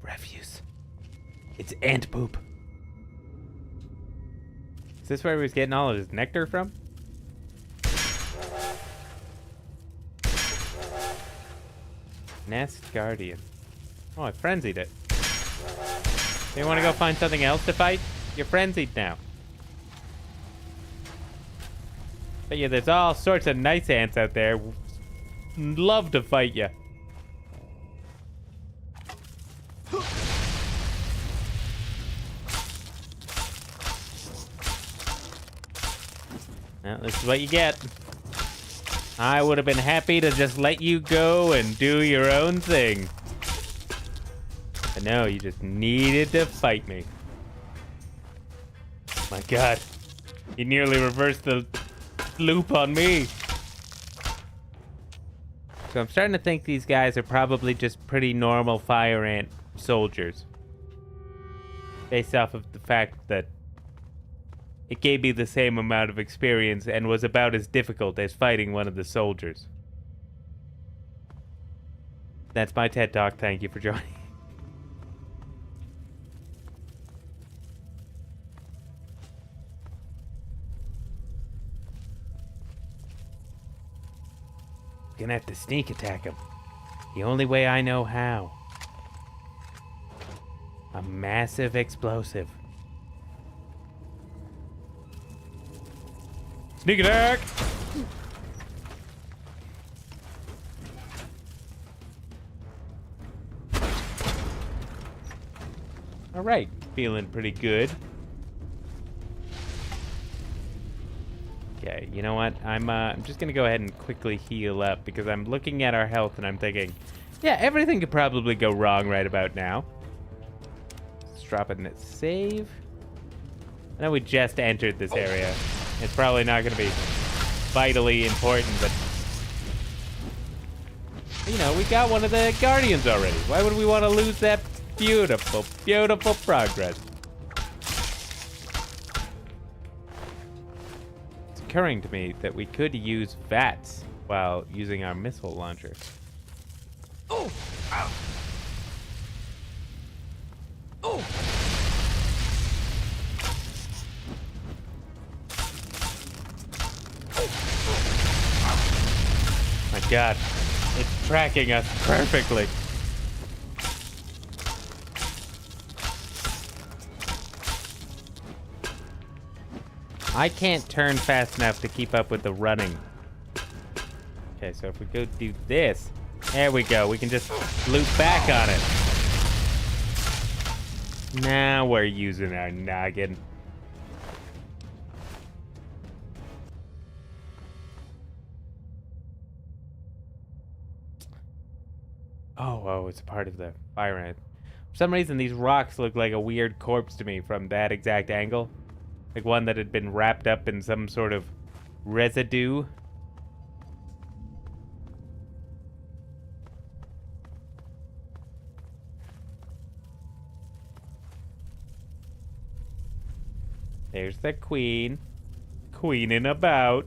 Refuse. It's ant poop. Is this where he was getting all of his nectar from? Nest Guardian. Oh, I frenzied it. You want to go find something else to fight? You're frenzied now. But yeah, there's all sorts of nice ants out there. Love to fight you. Well, this is what you get. I would have been happy to just let you go and do your own thing. But no, you just needed to fight me. My God. You nearly reversed the loop on me. So I'm starting to think these guys are probably just pretty normal fire ant soldiers. Based off of the fact that it gave me the same amount of experience and was about as difficult as fighting one of the soldiers. That's my TED Talk. Thank you for joining. Gonna have to sneak attack him. The only way I know how. A massive explosive. Sneak attack! Alright, feeling pretty good. Okay, you know what? I'm just gonna go ahead and quickly heal up because I'm looking at our health and I'm thinking, yeah, everything could probably go wrong right about now. Let's drop it in its save. I know we just entered this area. It's probably not going to be vitally important, but you know, we got one of the Guardians already. Why would we want to lose that beautiful, beautiful progress? occurring to me that we could use VATS while using our missile launcher. Oh! Ow! Oh! My God, it's tracking us perfectly. I can't turn fast enough to keep up with the running. Okay, so if we go do this, there we go. We can just loop back on it. Now we're using our noggin. Oh, it's a part of the fire ant. For some reason, these rocks look like a weird corpse to me from that exact angle. Like one that had been wrapped up in some sort of residue. There's the queen. Queening about.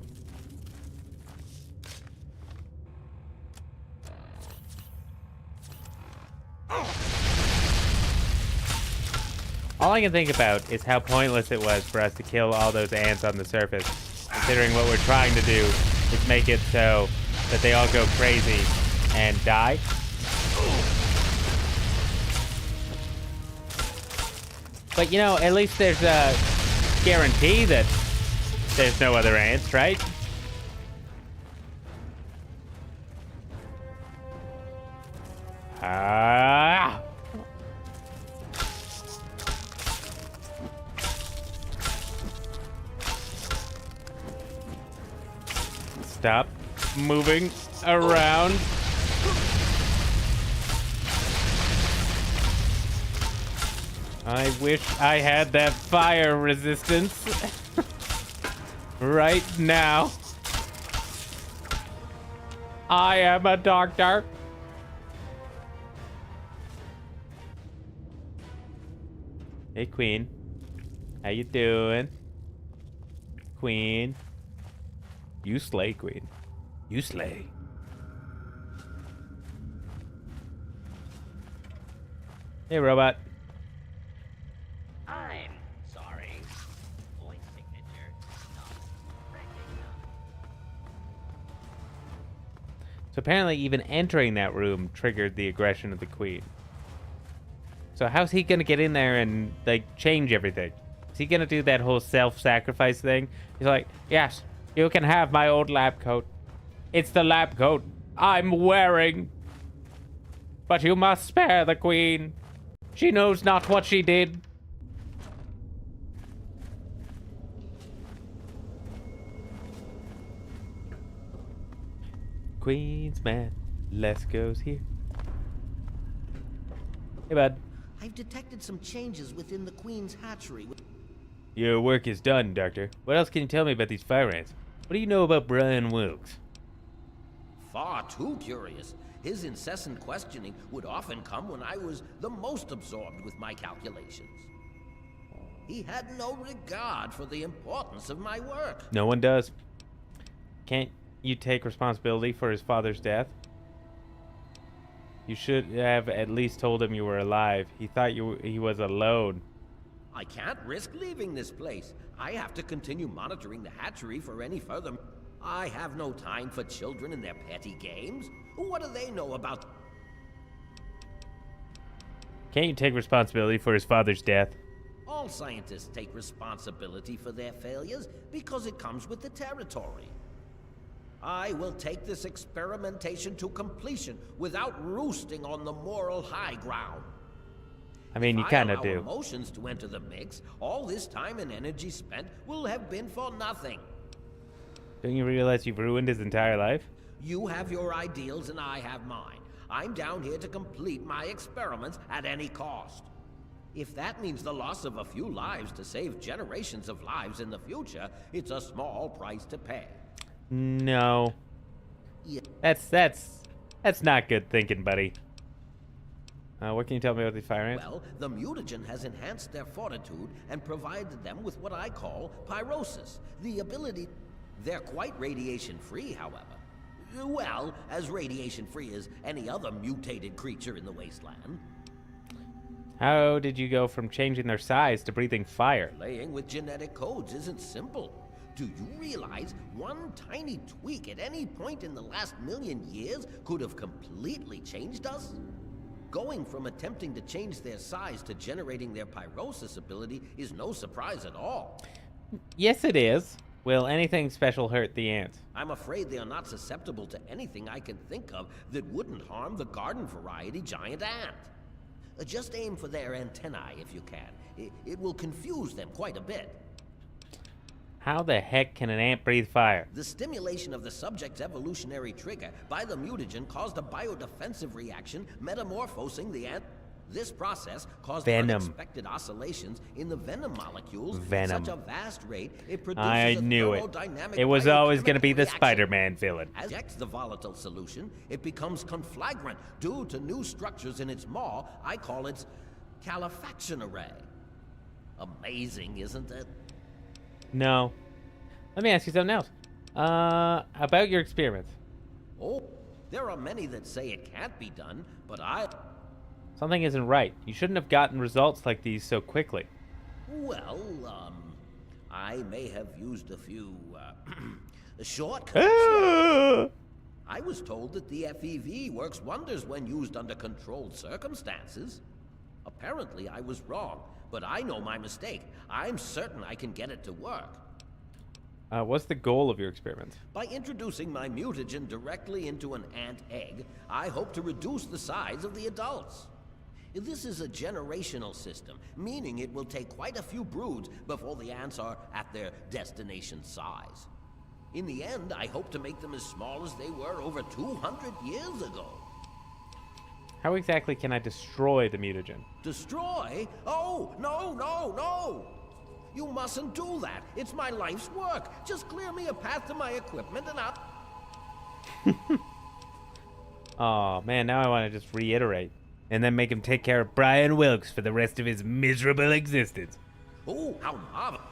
All I can think about is how pointless it was for us to kill all those ants on the surface, considering what we're trying to do is make it so that they all go crazy and die. But you know, at least there's a guarantee that there's no other ants, right? Ah! Stop moving around. I wish I had that fire resistance right now. I am a doctor. Hey, Queen. How you doing? Queen. You slay, Queen. You slay. Hey, robot. I'm sorry. Voice signature not recognized. So apparently even entering that room triggered the aggression of the Queen. So how's he gonna get in there and, like, change everything? Is he gonna do that whole self-sacrifice thing? He's like, yes, you can have my old lab coat. It's the lab coat I'm wearing. But you must spare the Queen. She knows not what she did. Queen's man, Les goes here. Hey, bud. I've detected some changes within the Queen's hatchery. Your work is done, Doctor. What else can you tell me about these fire ants? What do you know about Brian Wilkes? Far too curious. His incessant questioning would often come when I was the most absorbed with my calculations. He had no regard for the importance of my work. No one does. Can't you take responsibility for his father's death? You should have at least told him you were alive. He thought he was alone. I can't risk leaving this place. I have to continue monitoring the hatchery for any further. I have no time for children and their petty games. What do they know about... Can't you take responsibility for his father's death? All scientists take responsibility for their failures because it comes with the territory. I will take this experimentation to completion without roosting on the moral high ground. I mean, you kind of do. Emotions to enter the mix. All this time and energy spent will have been for nothing. Don't you realize you've ruined his entire life? You have your ideals and I have mine. I'm down here to complete my experiments at any cost. If that means the loss of a few lives to save generations of lives in the future, it's a small price to pay. No. Yeah. That's not good thinking, buddy. What can you tell me about these fire ants? Well, the mutagen has enhanced their fortitude and provided them with what I call pyrosis, the ability... They're quite radiation-free, however. Well, as radiation-free as any other mutated creature in the wasteland. How did you go from changing their size to breathing fire? Playing with genetic codes isn't simple. Do you realize one tiny tweak at any point in the last million years could have completely changed us? Going from attempting to change their size to generating their pyrosis ability is no surprise at all. Yes, it is. Will anything special hurt the ants? I'm afraid they are not susceptible to anything I can think of that wouldn't harm the garden variety giant ant. Just aim for their antennae if you can. It will confuse them quite a bit. How the heck can an ant breathe fire? The stimulation of the subject's evolutionary trigger by the mutagen caused a biodefensive reaction, metamorphosing the ant. This process caused Venom. unexpected oscillations in the venom molecules Venom. at such a vast rate it produces I a knew it. thermodynamic It was always going to be the biochemical reaction. Spider-Man villain. As it ejects the volatile solution, it becomes conflagrant due to new structures in its maw. I call its calefaction array. Amazing, isn't it? No. Let me ask you something else. About your experiments. Oh, there are many that say it can't be done, but Something isn't right. You shouldn't have gotten results like these so quickly. Well, I may have used a few, shortcuts. I was told that the FEV works wonders when used under controlled circumstances. Apparently, I was wrong, but I know my mistake. I'm certain I can get it to work. What's the goal of your experiment? By introducing my mutagen directly into an ant egg, I hope to reduce the size of the adults. This is a generational system, meaning it will take quite a few broods before the ants are at their destination size. In the end, I hope to make them as small as they were over 200 years ago. How exactly can I destroy the mutagen? Destroy? Oh, no! You mustn't do that. It's my life's work. Just clear me a path to my equipment and I'll... Oh man, now I want to just reiterate. And then make him take care of Brian Wilkes for the rest of his miserable existence. Oh, how marvelous.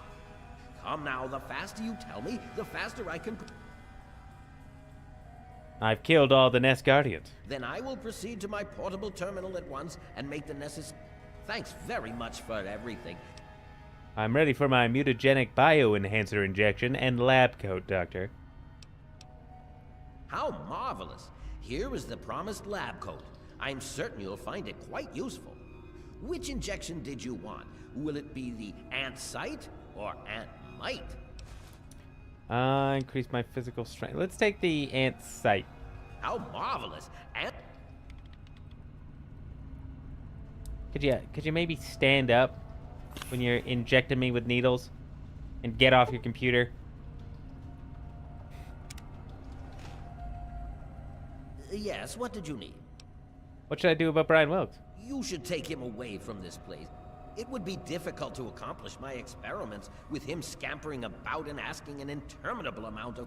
Come now, the faster you tell me, the faster I can... I've killed all the Nest Guardians. Then I will proceed to my portable terminal at once and make the necessary... Thanks very much for everything. I'm ready for my mutagenic bioenhancer injection and lab coat, Doctor. How marvelous. Here is the promised lab coat. I'm certain you'll find it quite useful. Which injection did you want? Will it be the ant sight or ant might? Increase my physical strength. Let's take the ant sight. How marvelous. Could you maybe stand up when you're injecting me with needles and get off your computer? Yes, what did you need? What should I do about Brian Wilkes? You should take him away from this place. It would be difficult to accomplish my experiments with him scampering about and asking an interminable amount of...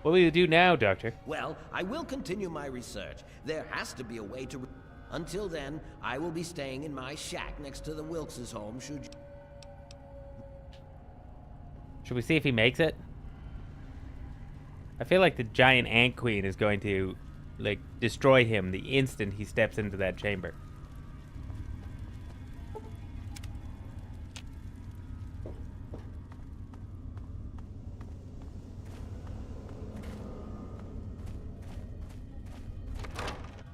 What will you do now, Doctor? Well, I will continue my research. There has to be a way to... Until then, I will be staying in my shack next to the Wilkes' home, should you... Should we see if he makes it? I feel like the giant ant queen is going to, like, destroy him the instant he steps into that chamber.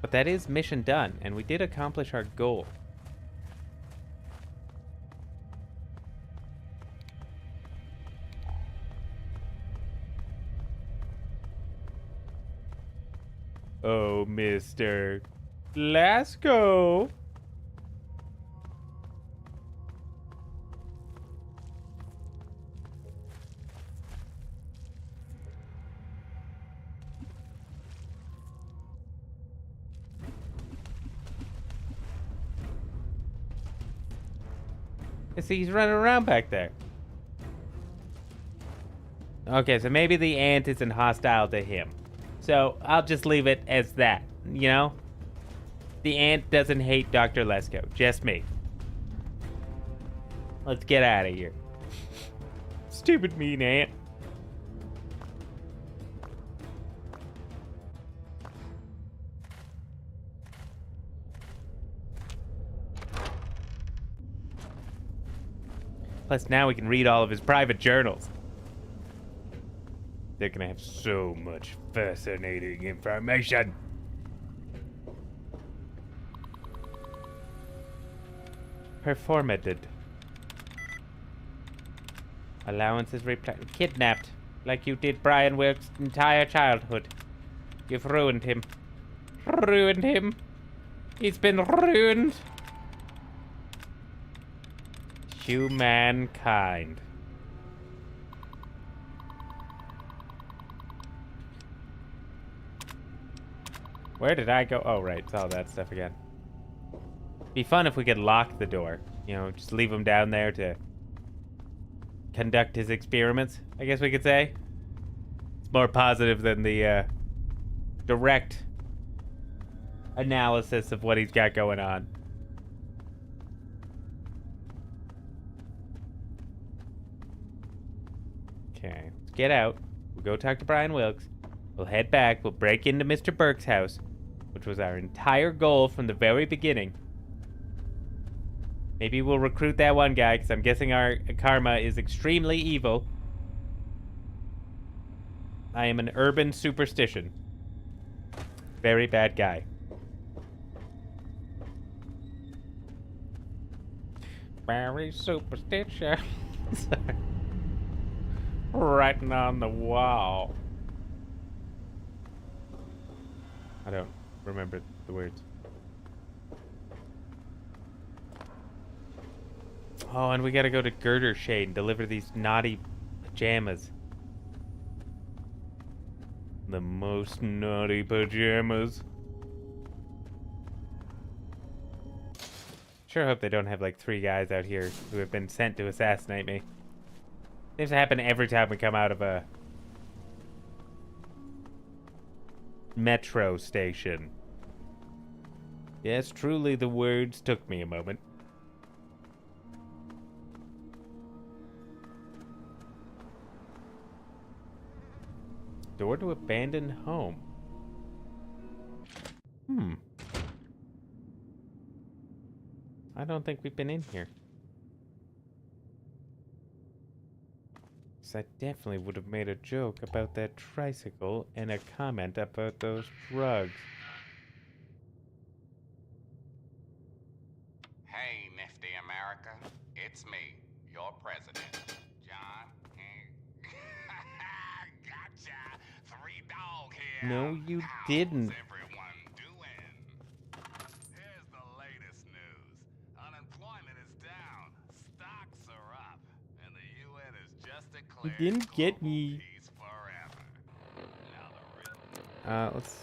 But that is mission done, and we did accomplish our goal. Oh, Mr. Lasco. You see, he's running around back there. Okay, so maybe the ant isn't hostile to him. So I'll just leave it as that, you know? The ant doesn't hate Dr. Lesko, just me. Let's get out of here. stupid mean ant. Plus, now we can read all of his private journals. They're gonna have so much fascinating information. Performated. Allowances kidnapped, like you did Brian Wilkes' entire childhood. You've ruined him. Ruined him. He's been ruined. Humankind. Where did I go? Oh, right. It's all that stuff again. Be fun if we could lock the door. You know, just leave him down there to conduct his experiments, I guess we could say. It's more positive than the direct analysis of what he's got going on. Okay, let's get out. We'll go talk to Brian Wilkes. We'll head back. We'll break into Mr. Burke's house, which was our entire goal from the very beginning. Maybe we'll recruit that one guy, because I'm guessing our karma is extremely evil. I am an urban superstition. Very bad guy. Very superstitious. Writing on the wall. I don't remember the words. Oh, and we gotta go to Girder Shade and deliver these naughty pajamas. The most naughty pajamas. Sure hope they don't have like 3 guys out here who have been sent to assassinate me. Seems to happen every time we come out of a metro station. Yes, truly the words took me a moment. Door to abandoned home. I don't think we've been in here. So I definitely would have made a joke about that tricycle and a comment about those drugs. Hey, nifty America. It's me, your president, John. Gotcha. 3 dog here. No, you How's didn't. everyone doing? Here's the latest news. Unemployment is down. Stocks are up. And the UN is just declared You didn't get me. peace forever. Now the real... Let's...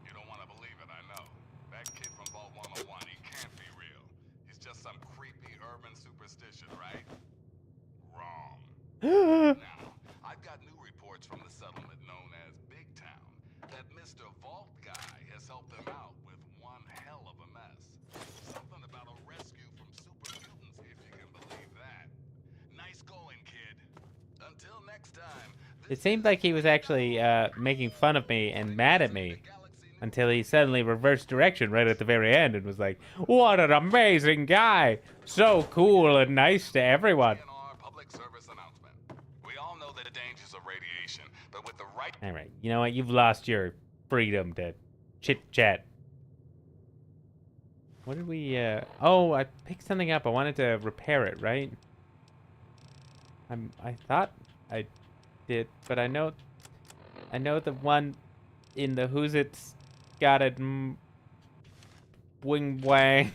You don't want to believe it, I know. That kid from Vault 101, he can't be real. He's just some creepy urban superstition, right? Wrong. Now, I've got new reports from the settlement known as Big Town that Mr. Vault guy has helped them out with one hell of a mess. Something about a rescue from super mutants, if you can believe that. Nice going, kid. Until next time. It seemed like he was actually making fun of me and mad at me until he suddenly reversed direction right at the very end and was like, "What an amazing guy! So cool and nice to everyone." Public service announcement. We all know the dangers of radiation, but with the right... All right, you know what? You've lost your freedom to chit-chat. What did we, Oh, I picked something up. I wanted to repair it, right? I thought I did, but I know the one in the Who's It's got it wing wang.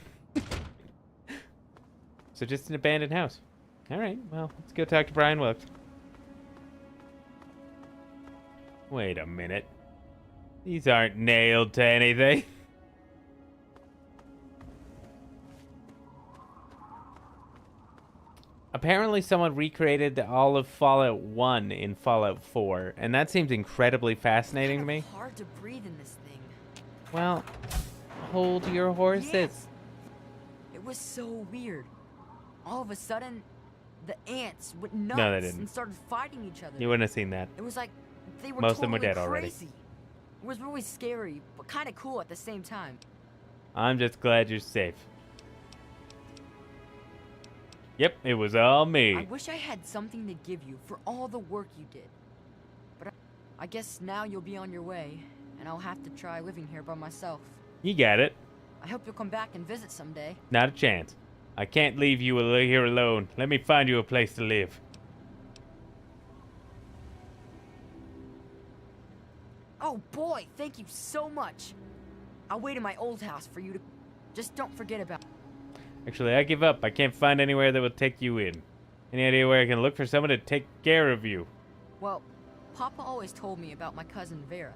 So just an abandoned house. All right, well, let's go talk to Brian Wilkes. Wait a minute. These aren't nailed to anything. Apparently someone recreated all of Fallout 1 in Fallout 4, and that seems incredibly fascinating to me. It's hard to breathe in this thing. Well, hold your horses. Yes. It was so weird. All of a sudden, the ants went nuts No, they didn't. and started fighting each other. You wouldn't have seen that. It was like they were Most of them were totally dead already. crazy. It was really scary, but kind of cool at the same time. I'm just glad you're safe. Yep, it was all me. I wish I had something to give you for all the work you did. But I guess now you'll be on your way, and I'll have to try living here by myself. You got it. I hope you'll come back and visit someday. Not a chance. I can't leave you here alone. Let me find you a place to live. Oh boy, thank you so much. I'll wait in my old house for you to... Just don't forget about... Actually, I give up. I can't find anywhere that will take you in. Any idea where I can look for someone to take care of you? Well, Papa always told me about my cousin Vera.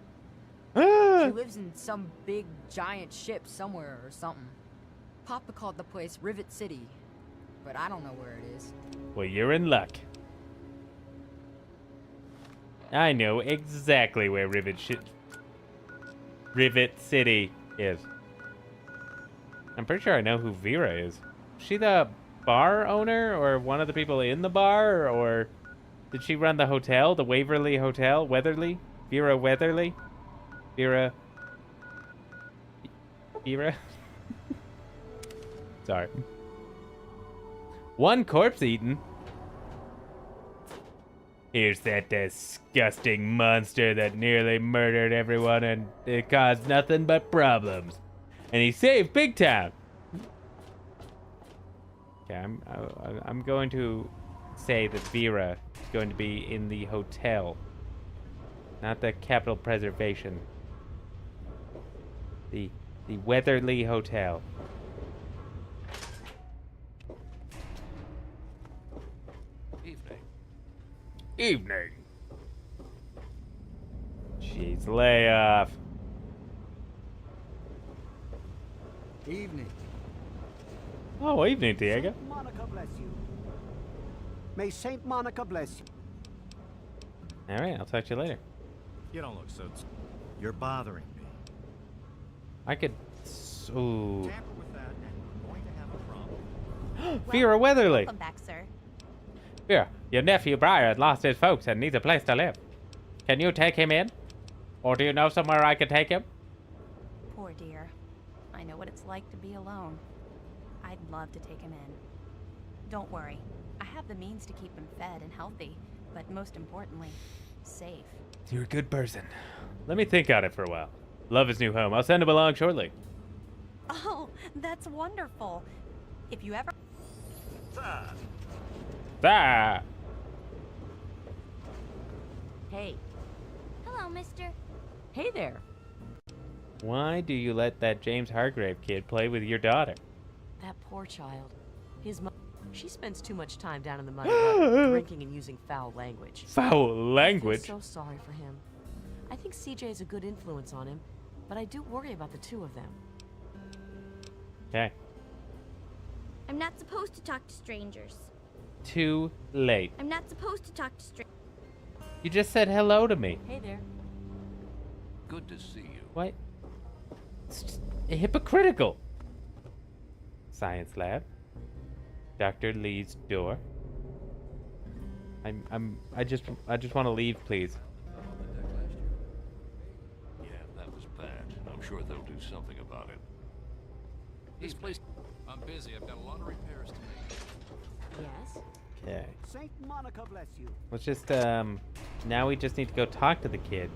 Ah! She lives in some big, giant ship somewhere or something. Papa called the place Rivet City, but I don't know where it is. Well, you're in luck. I know exactly where Rivet City is. I'm pretty sure I know who Vera is. Is she the bar owner or one of the people in the bar, or did she run the hotel, the Waverly Hotel? Weatherly? Vera Weatherly? Vera? Sorry. One corpse eaten. Here's that disgusting monster that nearly murdered everyone and it caused nothing but problems. And he saved Big Town. Okay, I'm going to say that Vera is going to be in the hotel, not the Capital Preservation. The Weatherly Hotel. Evening. Jeez, lay off. Evening. Oh, evening, Diego. Saint Monica bless you. May Saint Monica bless you. All right, I'll talk to you later. You don't look so... You're bothering me. I could... Ooh. Tamper with that and we're going to have a problem. Vera Weatherly. Welcome back, sir. Vera, your nephew Brian lost his folks and needs a place to live. Can you take him in? Or do you know somewhere I could take him? Poor dear. I know what it's like to be alone. I'd love to take him in. Don't worry. I have the means to keep him fed and healthy, but most importantly, safe. You're a good person. Let me think on it for a while. Love his new home. I'll send him along shortly. Oh, that's wonderful. If you ever... Ah! Hey. Hello, mister. Hey there. Why do you let that James Hargrave kid play with your daughter? That poor child. His mom, she spends too much time down in the mud run, drinking and using foul language. Foul I language? feel so sorry for him. I think CJ is a good influence on him, but I do worry about the two of them. Okay. I'm not supposed to talk to strangers. Too late. I'm not supposed to talk to strangers. You just said hello to me. Hey there. Good to see you. What? It's just hypocritical. Science lab. Dr. Lee's door. I just want to leave, please. Yeah, that was bad. I'm sure they'll do something about it. This place... I'm busy. I've got a lot of repairs to make. Yes? Okay. Saint Monica bless you. Let's just, now we just need to go talk to the kid.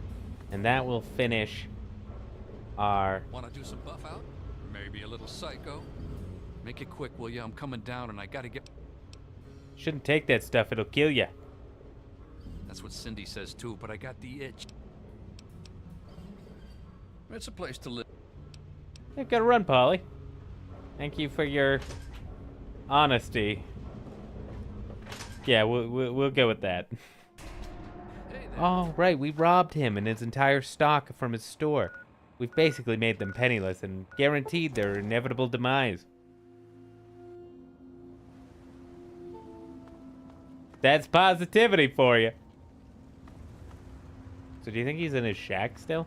And that will finish our... Want to do some buff out? Maybe a little psycho? Make it quick, will ya? I'm coming down and I gotta get... Shouldn't take that stuff, it'll kill you. That's what Cindy says too, but I got the itch. It's a place to live. Yeah, gotta run, Polly. Thank you for your honesty. Yeah, we'll go with that. Hey there. Oh, right, we robbed him and his entire stock from his store. We've basically made them penniless and guaranteed their inevitable demise. That's positivity for you. So do you think he's in his shack still?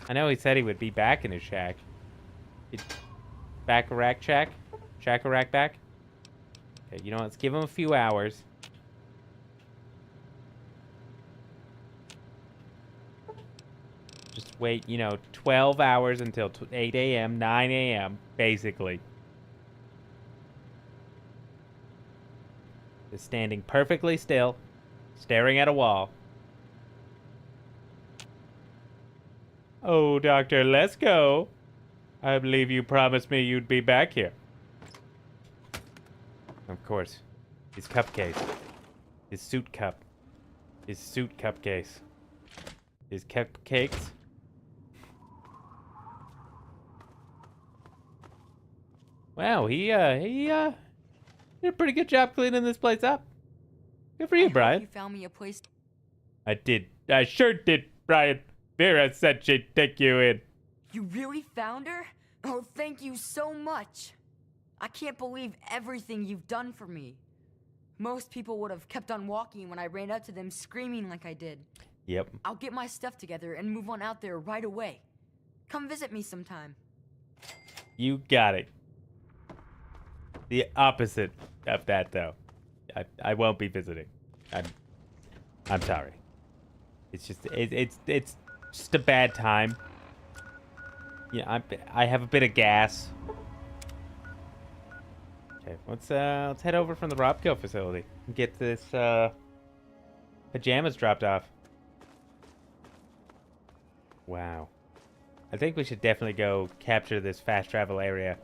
I know he said he would be back in his shack. Back a rack shack? Shackle-rack back? Okay, you know what? Let's give him a few hours. Just wait, 12 hours until 8 a.m., 9 a.m., basically. Just standing perfectly still, staring at a wall. Oh, Doctor, let's go. I believe you promised me you'd be back here. Of course. His cupcase. His suit cup. His suit cupcase. His cupcakes. Wow, he did a pretty good job cleaning this place up. Good for you, Brian. You found me a place. I did. I sure did, Brian. Vera said she'd take you in. You really found her? Oh, thank you so much. I can't believe everything you've done for me. Most people would have kept on walking when I ran up to them screaming like I did. Yep. I'll get my stuff together and move on out there right away. Come visit me sometime. You got it. The opposite of that, though. I won't be visiting. I'm sorry. It's just it's just a bad time. Yeah, I have a bit of gas. Okay, let's head over from the Robco facility and get this pajamas dropped off. Wow. I think we should definitely go capture this fast travel area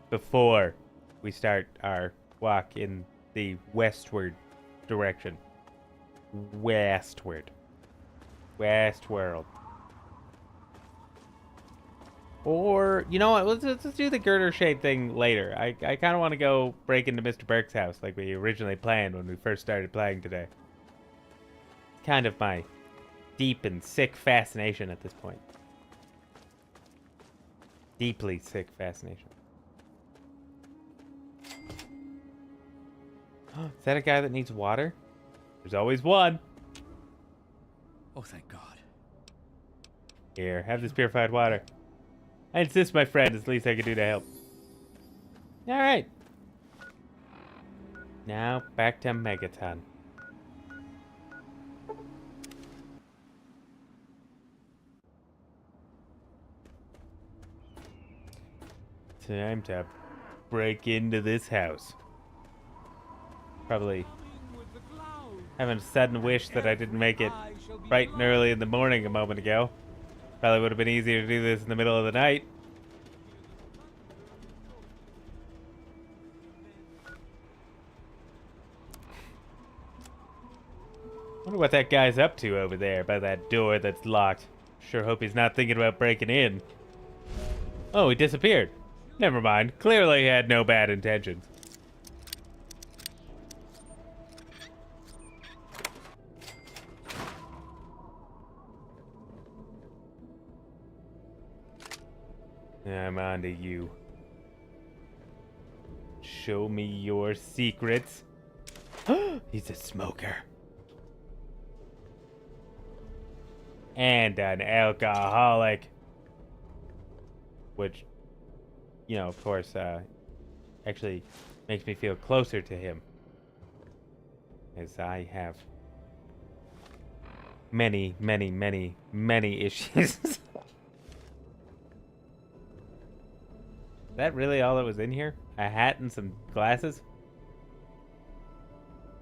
before we start our walk in the westward direction. Westward. Westworld. Or, you know what, let's do the girder shade thing later. I kind of want to go break into Mr. Burke's house like we originally planned when we first started playing today. It's kind of my deep and sick fascination at this point. Deeply sick fascination. Is that a guy that needs water? There's always one. Oh, thank God. Here, have this purified water. I insist, my friend. It's the least I can do to help. Alright. Now, back to Megaton. Time to break into this house. Probably having a sudden wish that I didn't make it bright and early in the morning a moment ago. Probably would have been easier to do this in the middle of the night. Wonder what that guy's up to over there by that door that's locked. Sure hope he's not thinking about breaking in. Oh, he disappeared. Never mind. Clearly he had no bad intentions. I'm on to you. Show me your secrets. He's a smoker. And an alcoholic. Which, of course, actually makes me feel closer to him. As I have many, many, many, many issues. Is that really all that was in here? A hat and some glasses?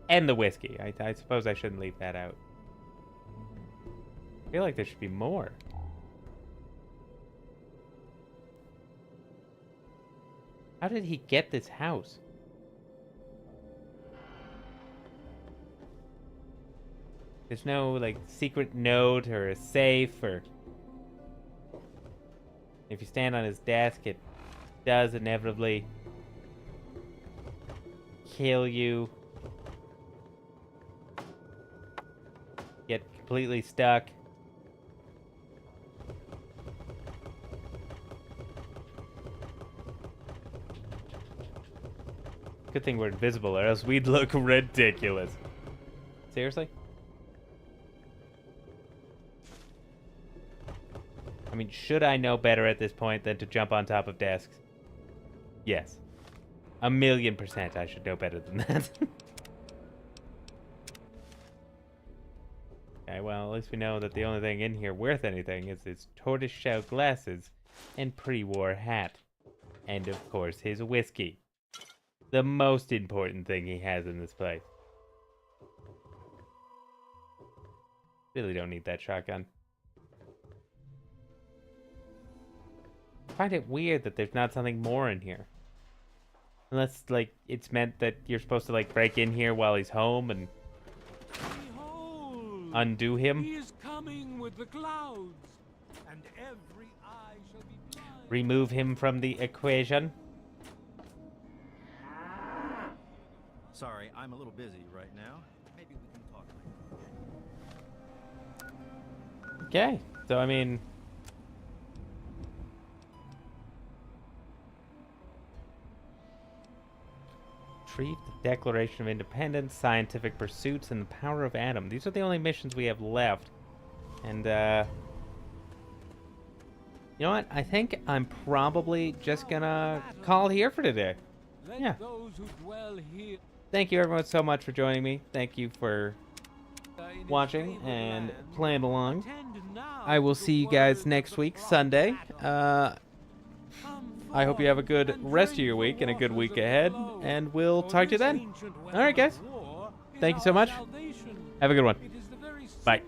And the whiskey. I suppose I shouldn't leave that out. I feel like there should be more. How did he get this house? There's no, secret note or a safe or... If you stand on his desk, it does inevitably kill you. Get completely stuck. Good thing we're invisible, or else we'd look ridiculous. Seriously? I mean, should I know better at this point than to jump on top of desks? Yes. 1,000,000% I should know better than that. Okay, well, at least we know that the only thing in here worth anything is his tortoiseshell glasses and pre-war hat. And, of course, his whiskey. The most important thing he has in this place. Really don't need that shotgun. I find it weird that there's not something more in here. Unless, like, it's meant that you're supposed to, like, break in here while he's home and undo him. He is coming with the clouds, and every eye shall be blind. Remove him from the equation. Sorry, I'm a little busy right now. Maybe we can talk later. Okay, so I mean... Retrieve the Declaration of Independence, Scientific Pursuits, and the Power of Atom. These are the only missions we have left. And, you know what? I think I'm probably just gonna call here for today. Yeah. Thank you everyone so much for joining me. Thank you for watching and playing along. I will see you guys next week, Sunday. I hope you have a good rest of your week and a good week ahead, and we'll talk to you then. Alright guys, thank you so much. Have a good one. Bye.